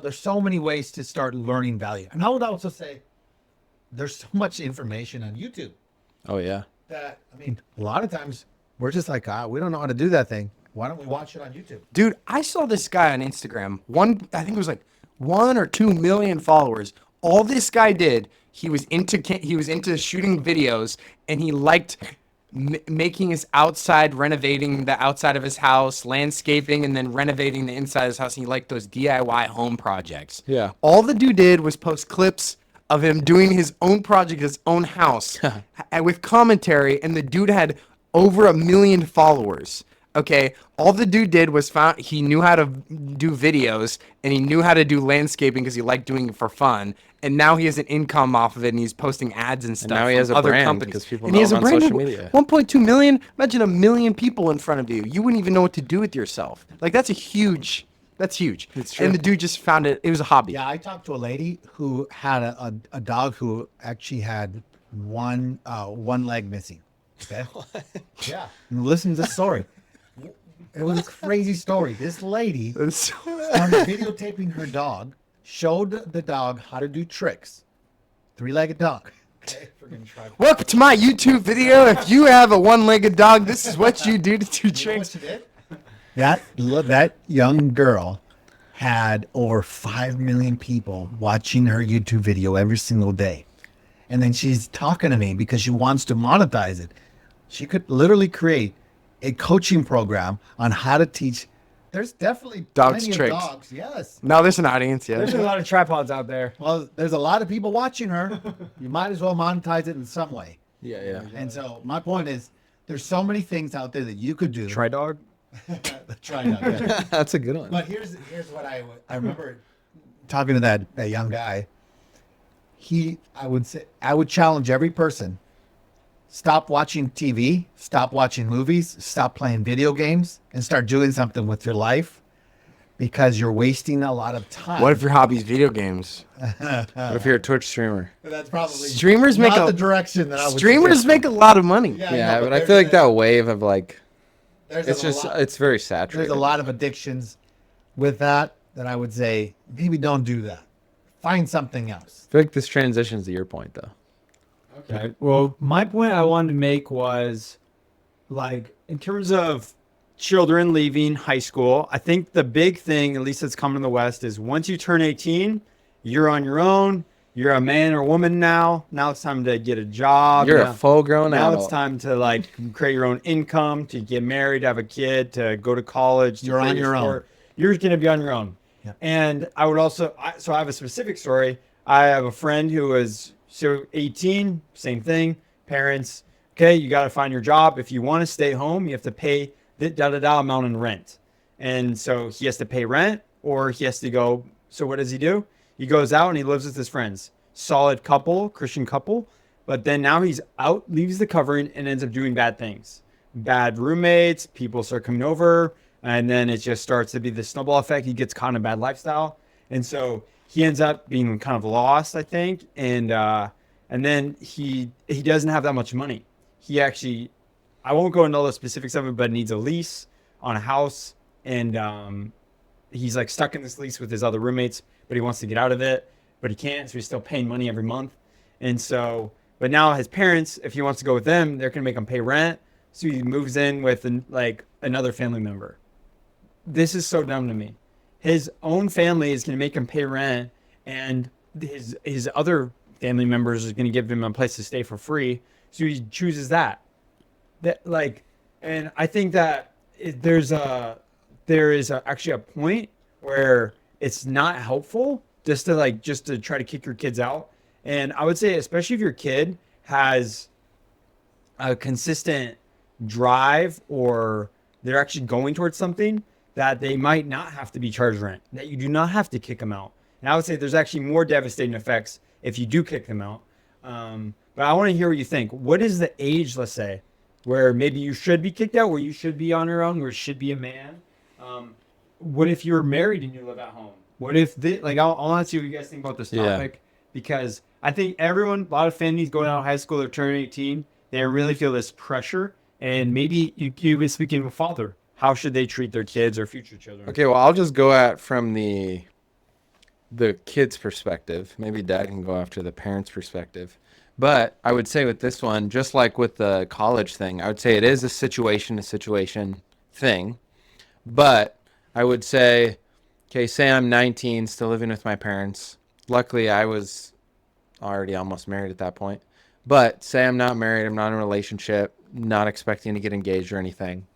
[SPEAKER 1] There's so many ways to start learning value. And I would also say there's so much information on YouTube
[SPEAKER 3] Oh yeah.
[SPEAKER 1] that, a lot of times we're just like, we don't know how to do that thing. Why don't we watch it on YouTube?
[SPEAKER 7] Dude, I saw this guy on Instagram. I think it was like 1 or 2 million followers. All this guy did, he was into shooting videos, and he liked making his outside, renovating the outside of his house, landscaping, and then renovating the inside of his house. And he liked those DIY home projects.
[SPEAKER 3] Yeah.
[SPEAKER 7] All the dude did was post clips of him doing his own project, his own house, and with commentary. And the dude had over 1 million followers. Okay, all the dude did was he knew how to do videos, and he knew how to do landscaping because he liked doing it for fun. And now he has an income off of it, and he's posting ads and stuff.
[SPEAKER 3] now he has
[SPEAKER 7] from
[SPEAKER 3] a
[SPEAKER 7] other
[SPEAKER 3] brand
[SPEAKER 7] companies.
[SPEAKER 3] because people
[SPEAKER 7] And
[SPEAKER 3] know
[SPEAKER 7] he has
[SPEAKER 3] him
[SPEAKER 7] a
[SPEAKER 3] on
[SPEAKER 7] brand.
[SPEAKER 3] social media.
[SPEAKER 7] 1.2 million. Imagine 1 million people in front of you. You wouldn't even know what to do with yourself. Like that's huge. That's huge.
[SPEAKER 3] It's true.
[SPEAKER 7] And the dude just found it. It was a hobby.
[SPEAKER 1] Yeah, I talked to a lady who had a dog who actually had one leg missing. Okay. Yeah. And listen to this story. It was a crazy story. This lady started videotaping her dog, showed the dog how to do tricks. 3-legged dog. Okay.
[SPEAKER 7] Welcome to my YouTube video. If you have a 1-legged dog, this is what you do to do
[SPEAKER 1] You know
[SPEAKER 7] tricks.
[SPEAKER 1] what she did? That young girl had over 5 million people watching her YouTube video every single day. And then she's talking to me because she wants to monetize it. She could literally create a coaching program on how to teach. There's definitely
[SPEAKER 7] Dogs
[SPEAKER 1] plenty
[SPEAKER 7] tricks.
[SPEAKER 1] of dogs. Yes.
[SPEAKER 7] No, there's an audience.
[SPEAKER 2] There's a
[SPEAKER 7] Yeah.
[SPEAKER 2] lot of tripods out there.
[SPEAKER 1] Well, there's a lot of people watching her. You might as well monetize it in some way.
[SPEAKER 3] Yeah, yeah.
[SPEAKER 1] And so my point is, there's so many things out there that you could do.
[SPEAKER 2] Try dog.
[SPEAKER 1] Try not. Yeah.
[SPEAKER 3] That's a good one.
[SPEAKER 1] But here's what I remember talking to that young guy. I would challenge every person: stop watching TV, stop watching movies, stop playing video games, and start doing something with your life, because you're wasting a lot of time.
[SPEAKER 7] What if your hobby's video games?
[SPEAKER 3] What if you're a Twitch streamer?
[SPEAKER 1] That's probably
[SPEAKER 7] Streamers
[SPEAKER 1] not
[SPEAKER 7] make
[SPEAKER 1] the direction that I would.
[SPEAKER 7] Streamers
[SPEAKER 1] suggest.
[SPEAKER 7] make a lot of money.
[SPEAKER 3] Yeah, but I feel like that wave of like,
[SPEAKER 1] There's
[SPEAKER 3] it's very saturated.
[SPEAKER 1] There's a lot of addictions with that I would say maybe don't do that. Find something else.
[SPEAKER 3] I feel like this transitions to your point though.
[SPEAKER 2] Okay. Well, my point I wanted to make was, like, in terms of children leaving high school, I think the big thing, at least that's coming in the West, is once you turn 18, you're on your own. You're a man or woman now. Now it's time to get a job.
[SPEAKER 3] You're
[SPEAKER 2] Now-
[SPEAKER 3] a full-grown
[SPEAKER 2] Now
[SPEAKER 3] adult.
[SPEAKER 2] it's time to like create your own income, to get married, have a kid, to go to college. To
[SPEAKER 1] You're
[SPEAKER 2] play
[SPEAKER 1] on your own.
[SPEAKER 2] sport. You're going to be on your own.
[SPEAKER 1] Yeah.
[SPEAKER 2] And I would also, so I have a specific story. I have a friend who was 18, same thing. Parents, okay, you got to find your job. If you want to stay home, you have to pay the da amount in rent. And so he has to pay rent, or he has to go. So what does he do? He goes out and he lives with his friends. Solid couple, Christian couple. But then now he's out, leaves the covering, and ends up doing bad things. Bad roommates, people start coming over, and then it just starts to be the snowball effect. He gets caught in a bad lifestyle. And so he ends up being kind of lost, I think. And then he doesn't have that much money. He actually, I won't go into all the specifics of it, but needs a lease on a house. And he's like stuck in this lease with his other roommates, but he wants to get out of it, but he can't. So he's still paying money every month. And so, but now his parents, if he wants to go with them, they're going to make him pay rent. So he moves in with like another family member. This is so dumb to me. His own family is going to make him pay rent, and his other family members is going to give him a place to stay for free. So he chooses that. And I think that there is actually a point where it's not helpful just to try to kick your kids out. And I would say, especially if your kid has a consistent drive or they're actually going towards something, that they might not have to be charged rent, that you do not have to kick them out. And I would say there's actually more devastating effects if you do kick them out. But I want to hear what you think. What is the age, let's say, where maybe you should be kicked out, where you should be on your own, where you should be a man? What if you're married and you live at home? What if I'll want to see what you guys think about this topic, because I think a lot of families going out of high school, they're turning 18, they really feel this pressure, and maybe you've been speaking to a father. How should they treat their kids or future children?
[SPEAKER 3] Okay, well, I'll just go at from the kid's perspective. Maybe dad can go after the parents' perspective. But I would say with this one, just like with the college thing, I would say it is a situation thing. But I would say, okay, say I'm 19, still living with my parents. Luckily, I was already almost married at that point. But say I'm not married, I'm not in a relationship, not expecting to get engaged or anything.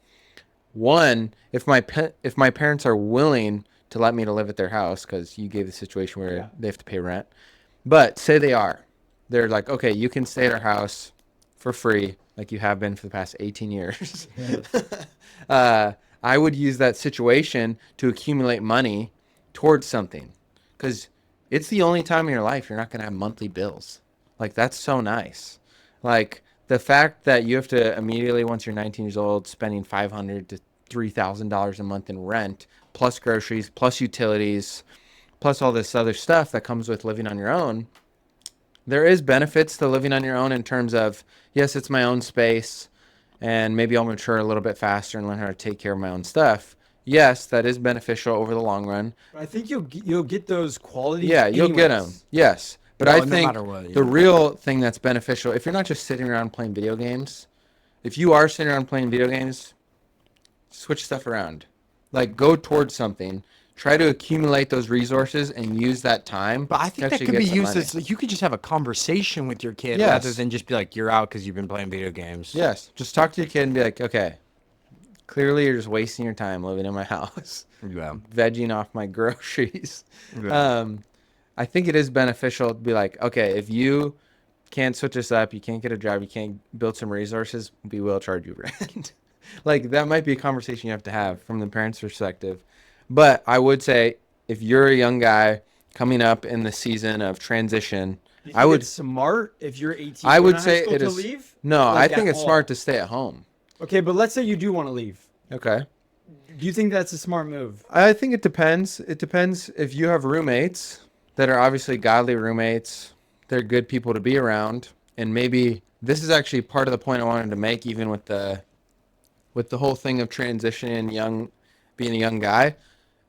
[SPEAKER 3] One, if my parents are willing to let me to live at their house, because you gave the situation where they have to pay rent. But say they're like, okay, you can stay at our house for free, like you have been for the past 18 years. I would use that situation to accumulate money towards something, because it's the only time in your life you're not going to have monthly bills. Like, that's so nice. Like, the fact that you have to immediately, once you're 19 years old, spending $500 to $3,000 a month in rent, plus groceries, plus utilities, plus all this other stuff that comes with living on your own. There is benefits to living on your own in terms of, yes, it's my own space, and maybe I'll mature a little bit faster and learn how to take care of my own stuff. Yes, that is beneficial over the long run.
[SPEAKER 2] But I think you'll get those qualities.
[SPEAKER 3] Yeah, you'll get them. Yes. But
[SPEAKER 7] No,
[SPEAKER 3] I
[SPEAKER 7] no
[SPEAKER 3] think
[SPEAKER 7] matter what,
[SPEAKER 3] the real thing that's beneficial, if you're not just sitting around playing video games, if you are sitting around playing video games, switch stuff around. Like, go towards something. Try to accumulate those resources and use that time.
[SPEAKER 7] But I think
[SPEAKER 3] to
[SPEAKER 7] that
[SPEAKER 3] actually
[SPEAKER 7] could be
[SPEAKER 3] get some
[SPEAKER 7] used
[SPEAKER 3] money.
[SPEAKER 7] as, you could just have a conversation with your kid
[SPEAKER 3] Yes.
[SPEAKER 7] rather than just be like, you're out because you've been playing video games.
[SPEAKER 3] Yes. Just talk to your kid and be like, okay, clearly you're just wasting your time living in my house,
[SPEAKER 7] Yeah.
[SPEAKER 3] vegging off my groceries.
[SPEAKER 7] Yeah.
[SPEAKER 3] I think it is beneficial to be like, okay, if you can't switch this up, you can't get a job, you can't build some resources, we will charge you rent. Like, that might be a conversation you have to have from the parents' perspective. But I would say, if you're a young guy coming up in the season of transition, I would
[SPEAKER 2] it's smart if you're 18.
[SPEAKER 3] I
[SPEAKER 2] going
[SPEAKER 3] would
[SPEAKER 2] to high
[SPEAKER 3] say
[SPEAKER 2] school
[SPEAKER 3] it
[SPEAKER 2] to
[SPEAKER 3] is.
[SPEAKER 2] leave.
[SPEAKER 3] No,
[SPEAKER 2] Like,
[SPEAKER 3] I think
[SPEAKER 2] at
[SPEAKER 3] it's
[SPEAKER 2] all.
[SPEAKER 3] smart to stay at home.
[SPEAKER 2] Okay, but let's say you do want to leave.
[SPEAKER 3] Okay.
[SPEAKER 2] Do you think that's a smart move?
[SPEAKER 3] I think it depends. It depends if you have roommates that are obviously godly roommates. They're good people to be around. And maybe this is actually part of the point I wanted to make, even with the whole thing of transitioning, being a young guy,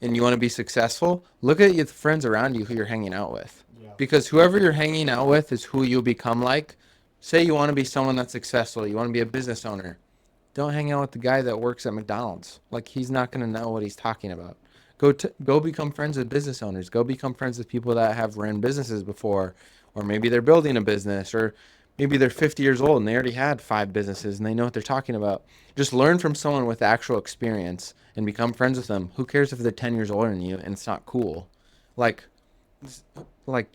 [SPEAKER 3] and you want to be successful. Look at your friends around you who you're hanging out with. Yeah. Because whoever you're hanging out with is who you'll become like. Say you want to be someone that's successful. You want to be a business owner. Don't hang out with the guy that works at McDonald's. Like, he's not going to know what he's talking about. Go become friends with business owners. Go become friends with people that have run businesses before, or maybe they're building a business, or maybe they're 50 years old and they already had 5 businesses and they know what they're talking about. Just learn from someone with actual experience and become friends with them. Who cares if they're 10 years older than you and it's not cool? Like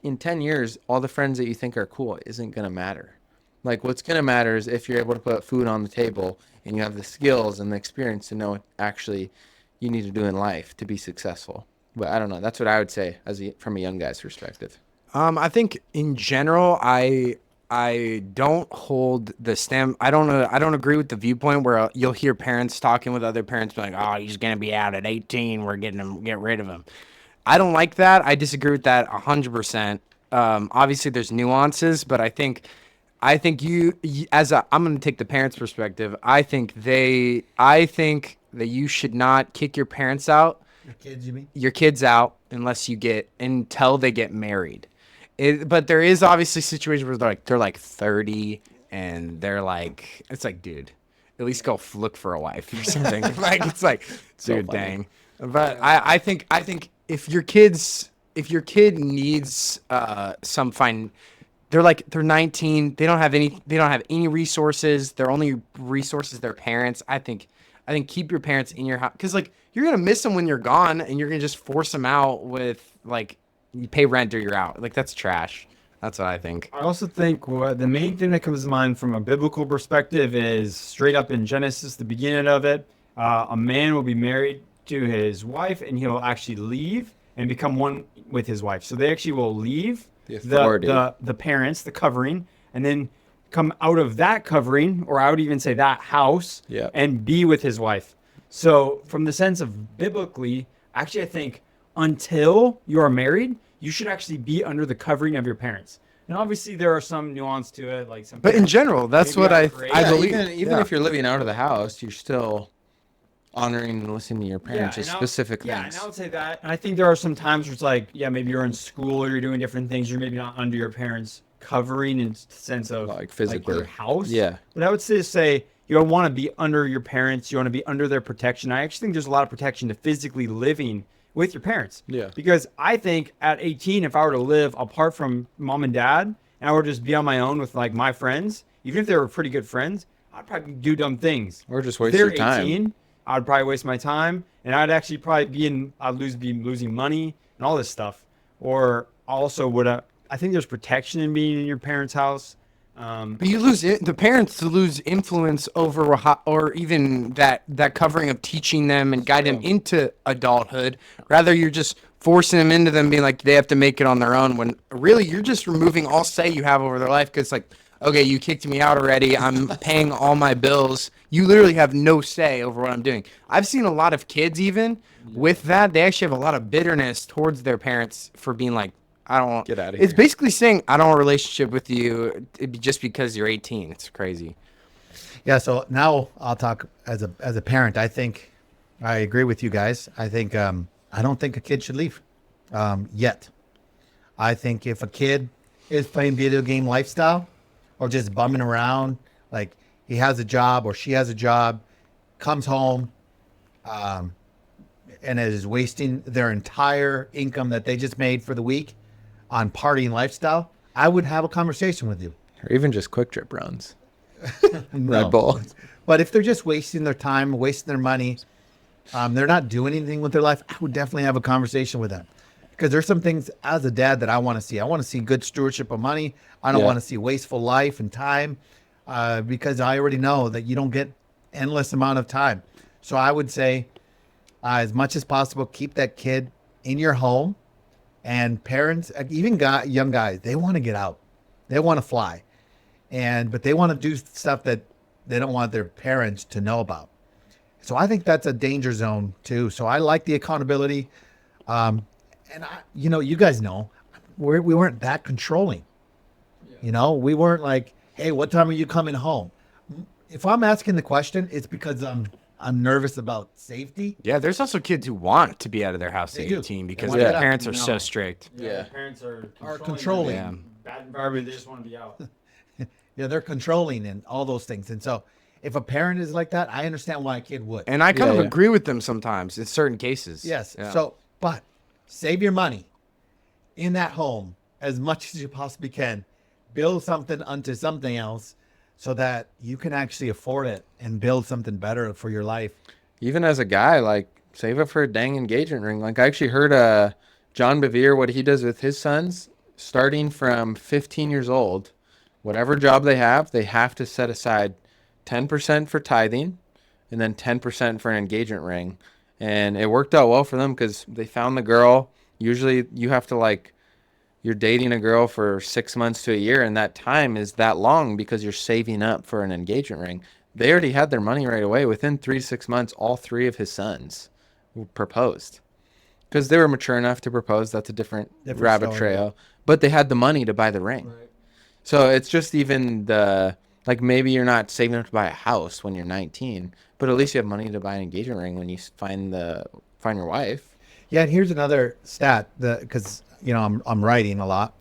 [SPEAKER 3] in 10 years, all the friends that you think are cool isn't going to matter. Like, what's going to matter is if you're able to put food on the table and you have the skills and the experience to know what actually you need to do in life to be successful. But I don't know. That's what I would say from a young guy's perspective.
[SPEAKER 7] I think in general, I don't hold the stem. I don't agree with the viewpoint where you'll hear parents talking with other parents be like, "Oh, he's gonna be out at 18. We're get rid of him." I don't like that. I disagree with that 100%. Obviously, there's nuances, but I think I'm gonna take the parents' perspective. I think that you should not kick your parents out.
[SPEAKER 1] Your kids, you mean?
[SPEAKER 7] Your kids out until they get married. But there is obviously situations where they're like 30 and they're like, it's like, dude, at least go look for a wife or something. Like, it's like, dude, dang. But I think if your kid needs some fine, they're 19, they don't have any resources. Their only resources their parents. I think keep your parents in your house, because like, you're gonna miss them when you're gone, and you're gonna just force them out with like, you pay rent or you're out. Like, that's trash. That's what I think.
[SPEAKER 2] I also think the main thing that comes to mind from a biblical perspective is straight up in Genesis, the beginning of it. A man will be married to his wife, and he'll actually leave and become one with his wife. So they actually will leave
[SPEAKER 3] The authority.
[SPEAKER 2] the parents, the covering, and then come out of that covering, or I would even say that house,
[SPEAKER 3] Yeah.
[SPEAKER 2] and be with his wife. So from the sense of biblically, actually, I think until you are married, you should actually be under the covering of your parents. And obviously, there are some nuance to it, like some.
[SPEAKER 7] But in
[SPEAKER 2] parents
[SPEAKER 7] general, that's
[SPEAKER 2] maybe
[SPEAKER 7] what
[SPEAKER 2] aren't great.
[SPEAKER 7] I
[SPEAKER 3] Yeah,
[SPEAKER 7] believe.
[SPEAKER 3] even
[SPEAKER 7] Yeah.
[SPEAKER 3] if you're living out of the house, you're still honoring and listening to your parents with
[SPEAKER 2] and
[SPEAKER 3] specific
[SPEAKER 2] Yeah,
[SPEAKER 3] things.
[SPEAKER 2] and I would say that. And I think there are some times where it's like, yeah, maybe you're in school or you're doing different things. You're maybe not under your parents' covering in the sense of
[SPEAKER 3] Like physically.
[SPEAKER 2] your house.
[SPEAKER 3] Yeah.
[SPEAKER 2] But I would say you don't want to be under your parents. You want to be under their protection. I actually think there's a lot of protection to physically living with your parents.
[SPEAKER 3] Yeah.
[SPEAKER 2] Because I think at 18, if I were to live apart from mom and dad, and I were to just be on my own with like my friends, even if they were pretty good friends, I'd probably do dumb things.
[SPEAKER 3] Or just
[SPEAKER 2] If
[SPEAKER 3] waste
[SPEAKER 2] they're
[SPEAKER 3] your time.
[SPEAKER 2] 18, I'd probably waste my time, and I'd actually probably be losing money and all this stuff. Or also I think there's protection in being in your parents' house.
[SPEAKER 7] But you lose the parents to lose influence over or even that covering of teaching them and guide them into adulthood. Rather, you're just forcing them into them being like they have to make it on their own. When really you're just removing all say you have over their life because like, okay, you kicked me out already. I'm paying all my bills. You literally have no say over what I'm doing. I've seen a lot of kids even with that. They actually have a lot of bitterness towards their parents for being like, I don't want.
[SPEAKER 3] Get outta
[SPEAKER 7] It's
[SPEAKER 3] here.
[SPEAKER 7] basically saying I don't want a relationship with you just because you're 18. It's crazy.
[SPEAKER 1] Yeah, so now I'll talk as a parent. I think I agree with you guys. I think I don't think a kid should leave yet. I think if a kid is playing video game lifestyle or just bumming around, like he has a job or she has a job, comes home, and is wasting their entire income that they just made for the week on partying lifestyle, I would have a conversation with you.
[SPEAKER 3] Or even just quick trip runs.
[SPEAKER 1] No.
[SPEAKER 3] Red Bull.
[SPEAKER 1] But if they're just wasting their time, wasting their money, they're not doing anything with their life, I would definitely have a conversation with them. Because there's some things as a dad that I want to see. I want to see good stewardship of money. I don't
[SPEAKER 3] Yeah.
[SPEAKER 1] want to see wasteful life and time because I already know that you don't get endless amount of time. So I would say as much as possible, keep that kid in your home. And parents, even young guys, they want to get out. They want to fly. But they want to do stuff that they don't want their parents to know about. So I think that's a danger zone too. So I like the accountability. You guys know, we weren't that controlling. We weren't like, hey, what time are you coming home? If I'm asking the question, it's because I'm nervous about safety.
[SPEAKER 7] Yeah, there's also kids who want to be out of their house
[SPEAKER 1] They
[SPEAKER 7] at
[SPEAKER 1] do.
[SPEAKER 7] 18
[SPEAKER 1] They
[SPEAKER 7] because
[SPEAKER 1] want
[SPEAKER 7] their
[SPEAKER 1] to get out.
[SPEAKER 7] parents are so
[SPEAKER 2] No.
[SPEAKER 7] strict.
[SPEAKER 3] Yeah.
[SPEAKER 2] their parents are
[SPEAKER 1] controlling.
[SPEAKER 2] them. Bad environment. They just want to be out.
[SPEAKER 1] Yeah, they're controlling and all those things. And so if a parent is like that, I understand why a kid would.
[SPEAKER 7] And I kind
[SPEAKER 3] Yeah,
[SPEAKER 7] of
[SPEAKER 3] yeah.
[SPEAKER 7] agree with them sometimes in certain cases.
[SPEAKER 1] Yes.
[SPEAKER 7] Yeah.
[SPEAKER 1] So, but save your money in that home as much as you possibly can. Build something unto something else so that you can actually afford it and build something better for your life.
[SPEAKER 3] Even as a guy, like save up for a dang engagement ring. Like I actually heard John Bevere, what he does with his sons, starting from 15 years old, whatever job they have to set aside 10% for tithing and then 10% for an engagement ring. And it worked out well for them because they found the girl. Usually you have to you're dating a girl for 6 months to a year, and that time is that long because you're saving up for an engagement ring. They already had their money right away. Within 3 to 6 months, all 3 of his sons proposed because they were mature enough to propose. That's a different rabbit
[SPEAKER 1] story,
[SPEAKER 3] trail. But they had the money to buy the ring.
[SPEAKER 2] Right.
[SPEAKER 3] So it's just even maybe you're not saving up to buy a house when you're 19, but at least you have money to buy an engagement ring when you find your wife.
[SPEAKER 1] Yeah, and here's another stat because I'm writing a lot.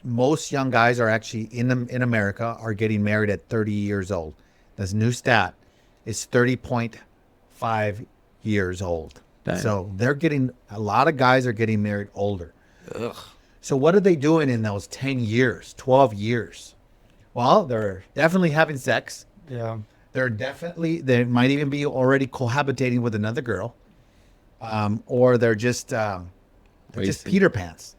[SPEAKER 1] Most young guys are actually in America are getting married at 30 years old. This new stat is 30.5 years old.
[SPEAKER 3] Dang.
[SPEAKER 1] So a lot of guys are getting married older. Ugh. So what are they doing in those 10 years, 12 years? Well, they're definitely having sex.
[SPEAKER 2] Yeah.
[SPEAKER 1] They might even be already cohabitating with another girl. Or they're just
[SPEAKER 3] Wasted.
[SPEAKER 1] Peter Pants,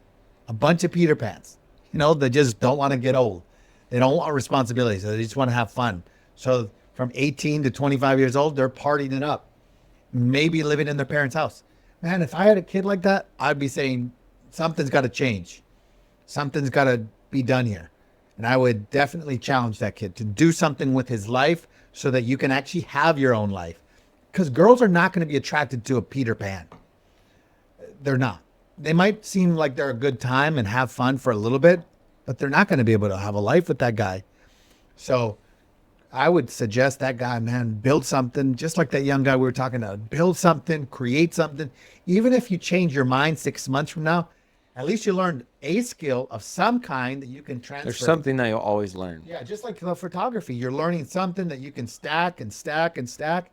[SPEAKER 1] a bunch of Peter Pants. They just don't want to get old. They don't want responsibilities. They just want to have fun. So from 18 to 25 years old, they're partying it up. maybe living in their parents' house. Man, if I had a kid like that, I'd be saying something's got to change. Something's got to be done here. And I would definitely challenge that kid to do something with his life so that you can actually have your own life. Because girls are not going to be attracted to a Peter Pan. They're not. They might seem like they're a good time and have fun for a little bit, but they're not going to be able to have a life with that guy. So I would suggest that guy, man, build something, just like that young guy we were talking about. Build something, create something. Even if you change your mind 6 months from now, at least you learned a skill of some kind that you can transfer.
[SPEAKER 3] There's something that you'll always learn.
[SPEAKER 1] Yeah, just like the photography. You're learning something that you can stack and stack and stack.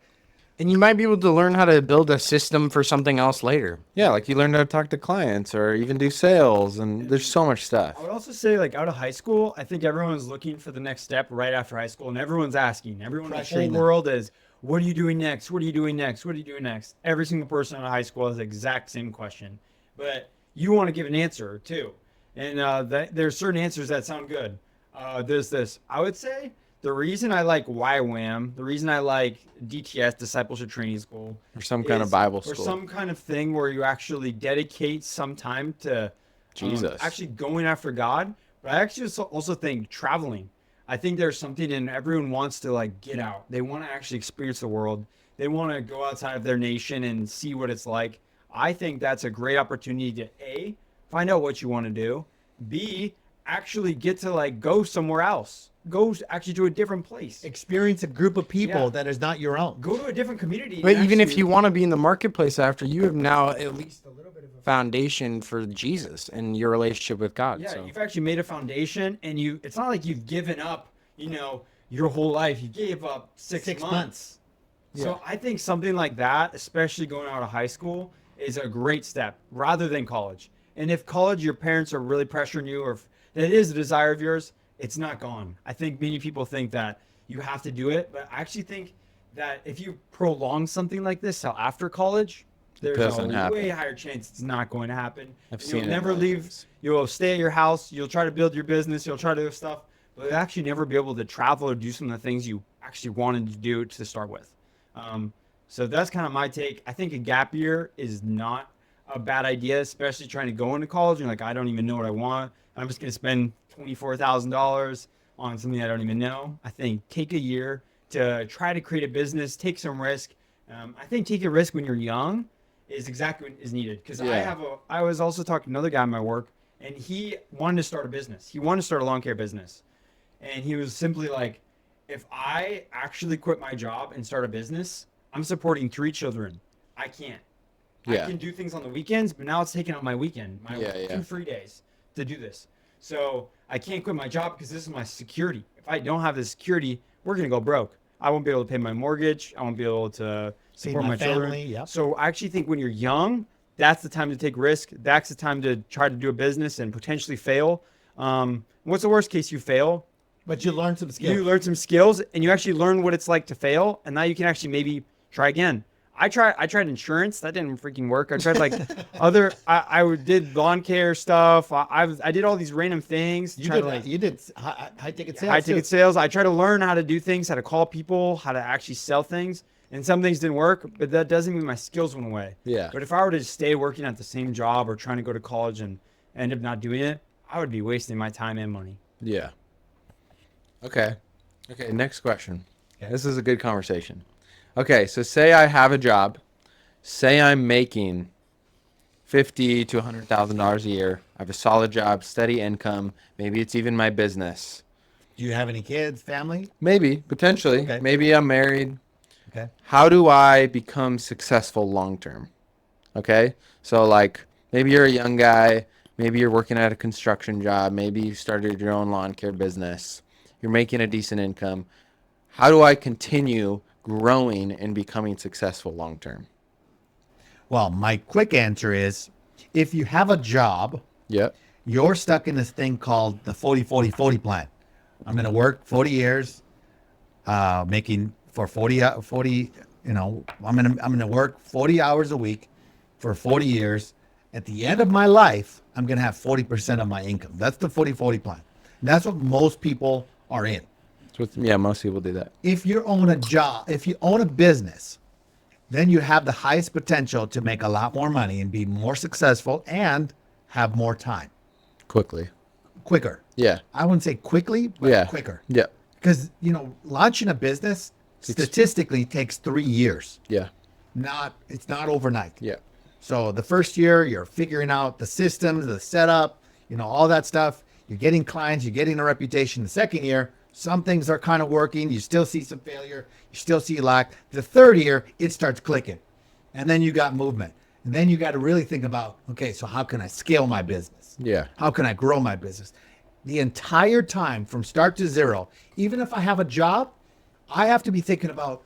[SPEAKER 7] And you might be able to learn how to build a system for something else later.
[SPEAKER 3] Yeah, like you learn how to talk to clients or even do sales, and there's so much stuff.
[SPEAKER 2] I would also say, like, out of high school, I think everyone's looking for the next step right after high school, and everyone's asking. Everyone in the whole
[SPEAKER 1] Pressuring them.
[SPEAKER 2] world is, what are you doing next? What are you doing next? What are you doing next? Every single person out of high school has the exact same question. But you want to give an answer, too. And there's certain answers that sound good. There's this. I would say the reason I like YWAM, the reason I like DTS, Discipleship Training School,
[SPEAKER 3] Or some kind of
[SPEAKER 2] is-
[SPEAKER 3] Bible
[SPEAKER 2] or
[SPEAKER 3] school.
[SPEAKER 2] some kind of thing where you actually dedicate some time to
[SPEAKER 3] Jesus.
[SPEAKER 2] actually going after God. But I actually also think traveling. I think there's something in everyone wants to like get out. They want to actually experience the world. They want to go outside of their nation and see what it's like. I think that's a great opportunity to A, find out what you want to do. B, actually get to like go somewhere else. Go actually to a different place.
[SPEAKER 1] Experience a group of people
[SPEAKER 2] Yeah.
[SPEAKER 1] that is not your own.
[SPEAKER 2] Go to a different community.
[SPEAKER 7] But
[SPEAKER 2] and
[SPEAKER 7] even if
[SPEAKER 2] actually-
[SPEAKER 7] you want to be in the marketplace after, you have now at least a little bit of a foundation for Jesus and your relationship with God.
[SPEAKER 2] Yeah,
[SPEAKER 7] so.
[SPEAKER 2] you've actually made a foundation, and it's not like you've given up, your whole life. You gave up six months. So I think something like that, especially going out of high school, is a great step rather than college. And if college, your parents are really pressuring you, or if that is a desire of yours, it's not gone. I think many people think that you have to do it, but I actually think that if you prolong something like this till after college, there's
[SPEAKER 3] doesn't
[SPEAKER 2] a
[SPEAKER 3] happen.
[SPEAKER 2] way higher chance it's not going to happen.
[SPEAKER 3] I've
[SPEAKER 2] You'll
[SPEAKER 3] seen it
[SPEAKER 2] never
[SPEAKER 3] in my
[SPEAKER 2] leave.
[SPEAKER 3] life.
[SPEAKER 2] You'll stay at your house. You'll try to build your business. You'll try to do stuff, but you'll actually never be able to travel or do some of the things you actually wanted to do to start with. So that's kind of my take. I think a gap year is not a bad idea, especially trying to go into college. And like, I don't even know what I want. I'm just going to spend $24,000 on something I don't even know. I think take a year to try to create a business, take some risk. I think take a risk when you're young is exactly what is needed. Because I was also talking to another guy in my work, and he wanted to start a business. He wanted to start a lawn care business. And he was simply like, if I actually quit my job and start a business, I'm supporting 3 children. I can't.
[SPEAKER 3] Yeah.
[SPEAKER 2] I can do things on the weekends, but now it's taking up my weekend, my
[SPEAKER 3] Yeah, yeah.
[SPEAKER 2] 2 free days to do this. So I can't quit my job because this is my security. If I don't have this security, we're going to go broke. I won't be able to pay my mortgage. I won't be able to support
[SPEAKER 1] my
[SPEAKER 2] my children.
[SPEAKER 1] family, yep.
[SPEAKER 2] So I actually think when you're young, that's the time to take risk. That's the time to try to do a business and potentially fail. What's the worst case? You fail.
[SPEAKER 1] But you learn some skills.
[SPEAKER 2] You learn some skills, and you actually learn what it's like to fail, and now you can actually maybe try again. I tried insurance. That didn't freaking work. I tried like did lawn care stuff. I did all these random things.
[SPEAKER 1] You did high ticket sales.
[SPEAKER 2] High ticket sales. I try to learn how to do things, how to call people, how to actually sell things. And some things didn't work, but that doesn't mean my skills went away.
[SPEAKER 3] Yeah.
[SPEAKER 2] But if I were to stay working at the same job or trying to go to college and end up not doing it, I would be wasting my time and money.
[SPEAKER 3] Yeah. Okay. Next question. This is a good conversation. Okay, so say I have a job. Say I'm making $50,000 to $100,000 a year. I have a solid job, steady income. Maybe it's even my business.
[SPEAKER 1] Do you have any kids, family?
[SPEAKER 3] Maybe, potentially.
[SPEAKER 1] Okay.
[SPEAKER 3] Maybe I'm married.
[SPEAKER 1] Okay.
[SPEAKER 3] How do I become successful long term? Okay, so like maybe you're a young guy. Maybe you're working at a construction job. Maybe you started your own lawn care business. You're making a decent income. How do I continue growing and becoming successful long term?
[SPEAKER 1] Well, my quick answer is if you have a job,
[SPEAKER 3] Yep.
[SPEAKER 1] you're stuck in this thing called the 40-40-40 plan. I'm going to work 40 years, making for 40, I'm going to work 40 hours a week for 40 years. At the end of my life, I'm going to have 40% of my income. That's the 40-40 plan. And that's what most people are in.
[SPEAKER 3] Yeah, most people do that.
[SPEAKER 1] If you own a job, if you own a business then you have the highest potential to make a lot more money and be more successful and have more time
[SPEAKER 3] Quickly.
[SPEAKER 1] quicker.
[SPEAKER 3] Yeah.
[SPEAKER 1] I wouldn't say quickly, but
[SPEAKER 3] Yeah.
[SPEAKER 1] quicker.
[SPEAKER 3] Yeah.
[SPEAKER 1] Because, launching a business statistically takes 3 years.
[SPEAKER 3] Yeah.
[SPEAKER 1] It's not overnight.
[SPEAKER 3] Yeah.
[SPEAKER 1] So the first year, you're figuring out the systems, the setup, all that stuff. You're getting clients, you're getting a reputation. The second year, some things are kind of working. You still see some failure. You still see lack. The third year, it starts clicking. And then you got movement. And then you got to really think about, okay, so how can I scale my business?
[SPEAKER 3] Yeah.
[SPEAKER 1] How can I grow my business? The entire time from start to zero, even if I have a job, I have to be thinking about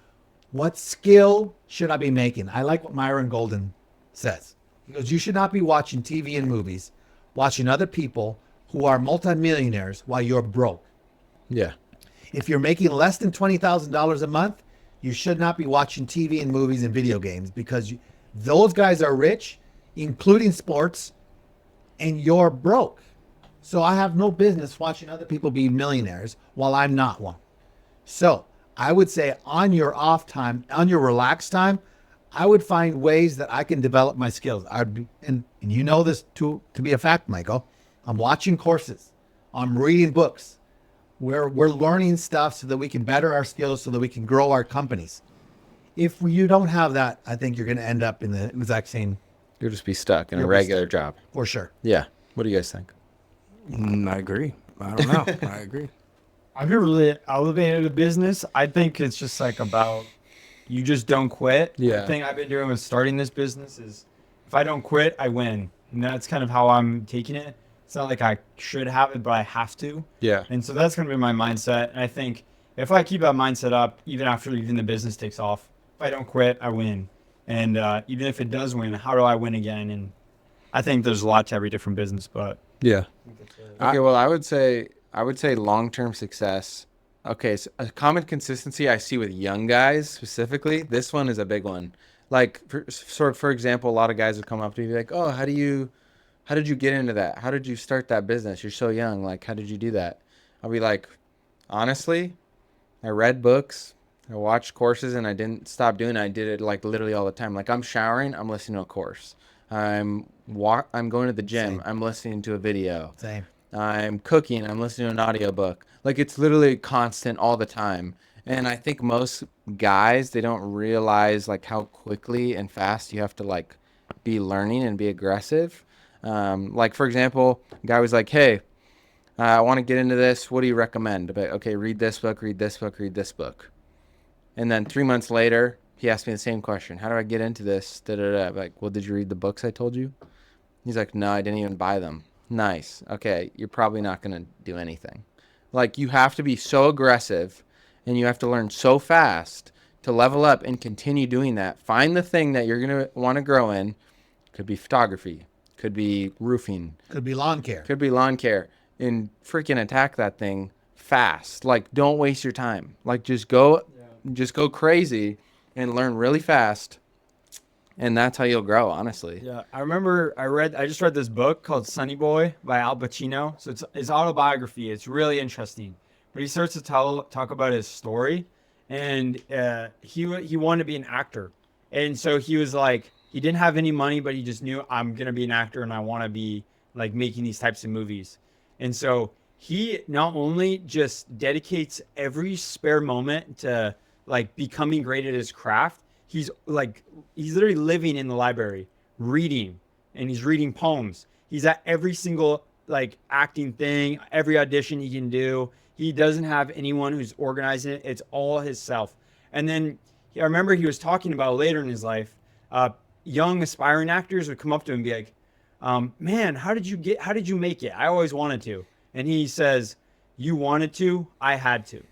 [SPEAKER 1] what skill should I be making? I like what Myron Golden says. He goes, you should not be watching TV and movies, watching other people who are multimillionaires while you're broke.
[SPEAKER 3] Yeah.
[SPEAKER 1] If you're making less than $20,000 a month, you should not be watching TV and movies and video games because those guys are rich, including sports, and you're broke. So I have no business watching other people be millionaires while I'm not one. So I would say on your off time, on your relaxed time, I would find ways that I can develop my skills. And you know this to be a fact, Michael. I'm watching courses. I'm reading books. We're learning stuff so that we can better our skills, so that we can grow our companies. If you don't have that, I think you're going to end up in the exact same,
[SPEAKER 3] You'll just be stuck in a
[SPEAKER 1] You'll be
[SPEAKER 3] regular job.
[SPEAKER 1] for sure.
[SPEAKER 3] Yeah. What do you guys think?
[SPEAKER 7] I agree. I don't know. I agree.
[SPEAKER 2] I've never really elevated a business. I think it's just like about you just don't quit.
[SPEAKER 3] Yeah.
[SPEAKER 2] The thing I've been doing with starting this business is if I don't quit, I win. And that's kind of how I'm taking it. It's not like I should have it, but I have to.
[SPEAKER 3] Yeah.
[SPEAKER 2] And so that's going to be my mindset. And I think if I keep that mindset up, even after even the business takes off, if I don't quit, I win. And even if it does win, how do I win again? And I think there's a lot to every different business, but
[SPEAKER 3] Yeah. Okay, well, I would say long-term success. Okay, so a common consistency I see with young guys specifically. This one is a big one. Like, for example, a lot of guys would come up to me and be like, "Oh, how did you get into that? How did you start that business? You're so young. Like, how did you do that?" I'll be like, honestly, I read books, I watched courses, and I didn't stop doing it. I did it like literally all the time. Like, I'm showering, I'm listening to a course. I'm going to the gym,
[SPEAKER 1] Same.
[SPEAKER 3] I'm listening to a video.
[SPEAKER 1] Same.
[SPEAKER 3] I'm cooking, I'm listening to an audiobook. Like, it's literally constant all the time. And I think most guys, they don't realize like how quickly and fast you have to like be learning and be aggressive. Like, for example, a guy was like, "Hey, I want to get into this. What do you recommend?" But okay, read this book, read this book, read this book. And then 3 months later, he asked me the same question. "How do I get into this?" Da, da, da. Like, "Well, did you read the books I told you?" He's like, "No, I didn't even buy them." Nice. Okay, you're probably not going to do anything. Like, you have to be so aggressive and you have to learn so fast to level up and continue doing that. Find the thing that you're going to want to grow in. Could be photography, could be roofing,
[SPEAKER 1] Could be lawn care.
[SPEAKER 3] could be lawn care, and freaking attack that thing fast. Like, don't waste your time. Like, just go crazy and learn really fast. And that's how you'll grow, honestly.
[SPEAKER 2] yeah, I remember I just read this book called Sonny Boy by Al Pacino. So it's autobiography. It's really interesting. But he starts to talk about his story, and he wanted to be an actor, and so he was like, he didn't have any money, but he just knew, I'm gonna be an actor and I want to be like making these types of movies. And so he not only just dedicates every spare moment to like becoming great at his craft, he's literally living in the library, reading, and he's reading poems. He's at every single like acting thing, every audition he can do. He doesn't have anyone who's organizing it. It's all himself. And then I remember he was talking about later in his life, young aspiring actors would come up to him and be like, "Man, how did you make it? I always wanted to." And he says, "You wanted to, I had to."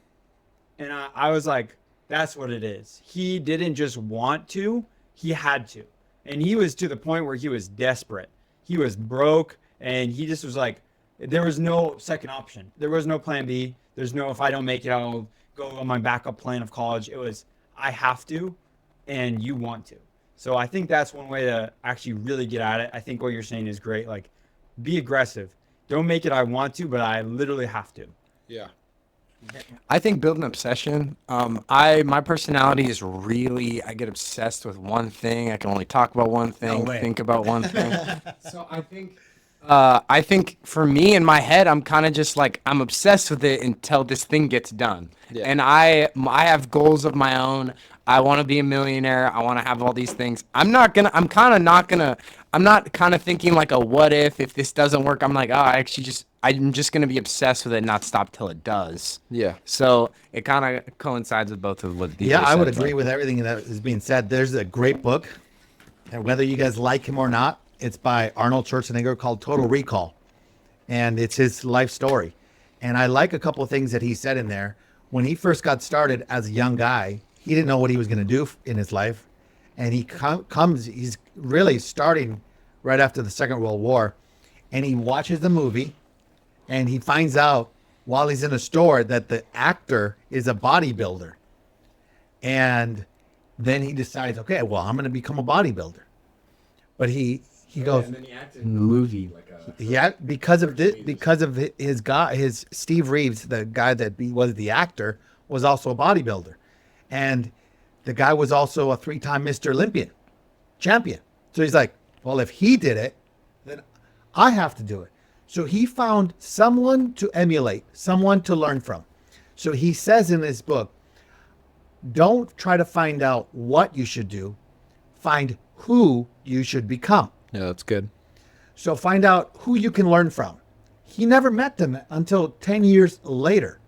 [SPEAKER 2] And I was like, that's what it is. He didn't just want to, he had to. And he was to the point where he was desperate. He was broke, and he just was like, there was no second option. There was no plan B. There's no, if I don't make it, I'll go on my backup plan of college. It was, I have to, and you want to. So I think that's one way to actually really get at it. I think what you're saying is great. Like, be aggressive. Don't make it I want to, but I literally have to.
[SPEAKER 3] Yeah.
[SPEAKER 7] I think build an obsession. My personality is really, I get obsessed with one thing. I can only talk about one thing,
[SPEAKER 1] way.
[SPEAKER 7] think about one thing. So I think for me in my head, I'm kind of just like, I'm obsessed with it until this thing gets done.
[SPEAKER 3] Yeah.
[SPEAKER 7] And I have goals of my own. I want to be a millionaire. I want to have all these things. I'm not kind of thinking like a what if this doesn't work. I'm like, I'm just going to be obsessed with it and not stop till it does.
[SPEAKER 3] Yeah.
[SPEAKER 7] So it kind of coincides with both of what DJ
[SPEAKER 1] Yeah, I would
[SPEAKER 7] said,
[SPEAKER 1] agree
[SPEAKER 7] like-
[SPEAKER 1] with everything that is being said. There's a great book, and whether you guys like him or not, it's by Arnold Schwarzenegger called Total Recall, and it's his life story. And I like a couple of things that he said in there. When he first got started as a young guy, he didn't know what he was going to do in his life, and he's really starting right after the Second World War, and he watches the movie, and he finds out while he's in a store that the actor is a bodybuilder. And then he decides, okay, well, I'm going to become a bodybuilder. But he goes,
[SPEAKER 7] And then he acted in the movie like a.
[SPEAKER 1] yeah, because of his Steve Reeves, the guy that was the actor, was also a bodybuilder. And the guy was also a 3-time Mr. Olympian champion. So he's like, well, if he did it, then I have to do it. So he found someone to emulate, someone to learn from. So he says in his book, don't try to find out what you should do, find who you should become.
[SPEAKER 3] Yeah, that's good.
[SPEAKER 1] So find out who you can learn from. He never met them until 10 years later.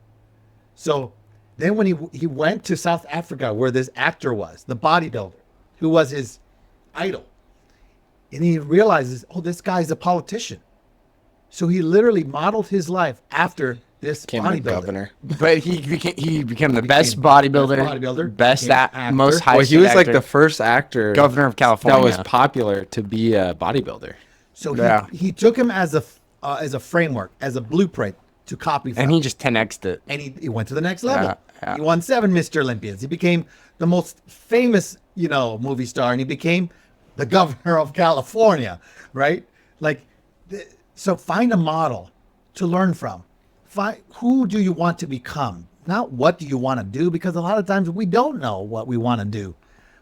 [SPEAKER 1] So then when he went to South Africa, where this actor was, the bodybuilder, who was his idol, and he realizes, oh, this guy's a politician. So he literally modeled his life after this
[SPEAKER 3] Became a
[SPEAKER 1] bodybuilder.
[SPEAKER 3] governor.
[SPEAKER 7] But he became the best bodybuilder, best
[SPEAKER 1] became actor.
[SPEAKER 7] most high.
[SPEAKER 3] Well, he was like the first actor
[SPEAKER 7] governor of
[SPEAKER 3] that
[SPEAKER 7] California.
[SPEAKER 3] was popular to be a bodybuilder.
[SPEAKER 1] So
[SPEAKER 7] Yeah.
[SPEAKER 1] he took him as a framework, as a blueprint to copy from.
[SPEAKER 7] and he just 10x'd it.
[SPEAKER 1] And he went to the next level.
[SPEAKER 7] Yeah.
[SPEAKER 1] He won 7 Mr. Olympians. He became the most famous, movie star, and he became the governor of California, right? So find a model to learn from. Find who do you want to become, not what do you want to do, because a lot of times we don't know what we want to do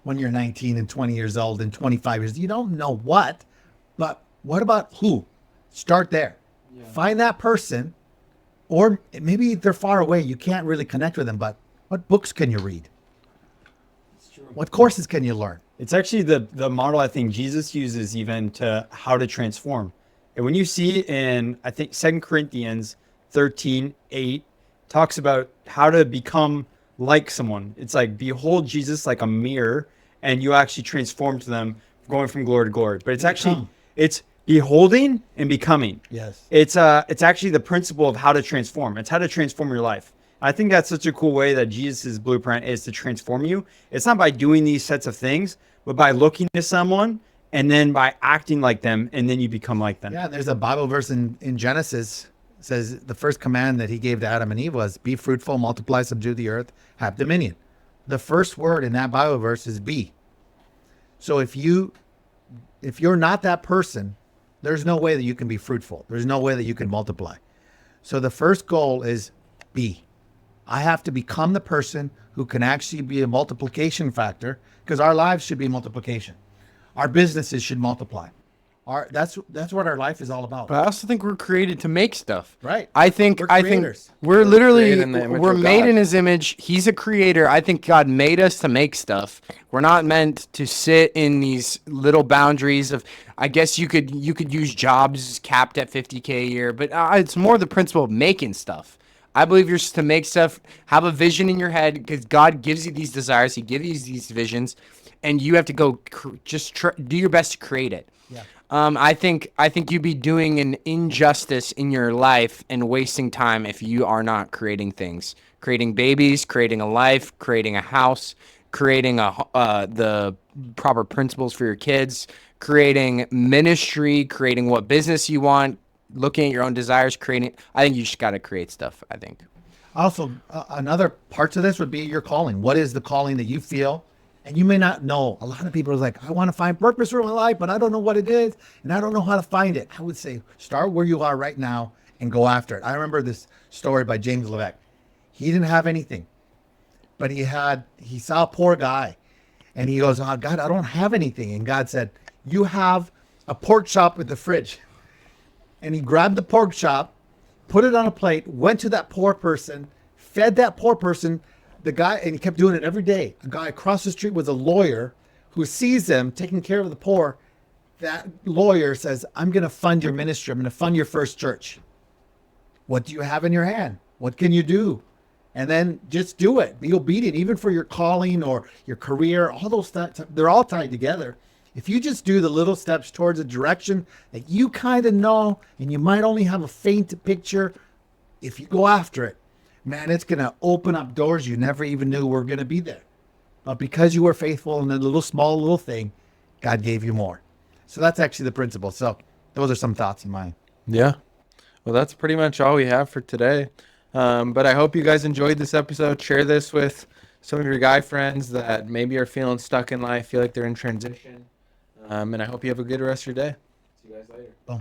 [SPEAKER 1] when you're 19 and 20 years old and 25 years. You don't know what, but what about who? Start there. Find that person. Or maybe they're far away. You can't really connect with them, but what books can you read? What courses can you learn?
[SPEAKER 2] It's actually the model I think Jesus uses even to how to transform. And when you see in, I think, 2 Corinthians 13:8 talks about how to become like someone. It's like, behold Jesus like a mirror, and you actually transform to them, going from glory to glory. But it's actually, it's beholding and becoming.
[SPEAKER 1] Yes.
[SPEAKER 2] It's actually the principle of how to transform. It's how to transform your life. I think that's such a cool way that Jesus' blueprint is to transform you. It's not by doing these sets of things, but by looking to someone and then by acting like them, and then you become like them.
[SPEAKER 1] Yeah, there's a Bible verse in Genesis says the first command that he gave to Adam and Eve was be fruitful, multiply, subdue the earth, have dominion. The first word in that Bible verse is be. So if you're not that person, there's no way that you can be fruitful. There's no way that you can multiply. So the first goal is be. I have to become the person who can actually be a multiplication factor, because our lives should be multiplication. Our businesses should multiply. That's what our life is all about.
[SPEAKER 7] But I also think we're created to make stuff.
[SPEAKER 1] Right.
[SPEAKER 7] I think
[SPEAKER 1] We're
[SPEAKER 7] I think
[SPEAKER 1] creators.
[SPEAKER 7] we're literally
[SPEAKER 3] created in the image
[SPEAKER 7] we're
[SPEAKER 3] of
[SPEAKER 7] made
[SPEAKER 3] God.
[SPEAKER 7] in his image. He's a creator. I think God made us to make stuff. We're not meant to sit in these little boundaries of, I guess you could use jobs capped at 50K a year, but it's more the principle of making stuff. I believe you're just to make stuff, have a vision in your head, because God gives you these desires. He gives you these visions, and you have to go do your best to create it.
[SPEAKER 1] Yeah.
[SPEAKER 7] I think you'd be doing an injustice in your life and wasting time if you are not creating things, creating babies, creating a life, creating a house, creating the proper principles for your kids, creating ministry, creating what business you want, looking at your own desires, creating. I think you just got to create stuff. I think.
[SPEAKER 1] Also, another part to this would be your calling. What is the calling that you feel? And you may not know. A lot of people are like, I want to find purpose for my life, but I don't know what it is, and I don't know how to find it. I would say, start where you are right now and go after it. I remember this story by James Levesque. He didn't have anything, but he saw a poor guy, and he goes, "Oh God, I don't have anything." And God said, "You have a pork chop with the fridge." And he grabbed the pork chop, put it on a plate, went to that poor person, fed that poor person. The guy, and he kept doing it every day. A guy across the street was a lawyer who sees them taking care of the poor. That lawyer says, "I'm going to fund your ministry. I'm going to fund your first church. What do you have in your hand? What can you do?" And then just do it. Be obedient, even for your calling or your career. All those things, they're all tied together. If you just do the little steps towards a direction that you kind of know, and you might only have a faint picture, if you go after it, man, it's going to open up doors you never even knew were going to be there. But because you were faithful in a little thing, God gave you more. So that's actually the principle. So those are some thoughts of mine.
[SPEAKER 3] Yeah. Well, that's pretty much all we have for today. But I hope you guys enjoyed this episode. Share this with some of your guy friends that maybe are feeling stuck in life, feel like they're in transition. And I hope you have a good rest of your day. See you guys later.
[SPEAKER 1] Boom.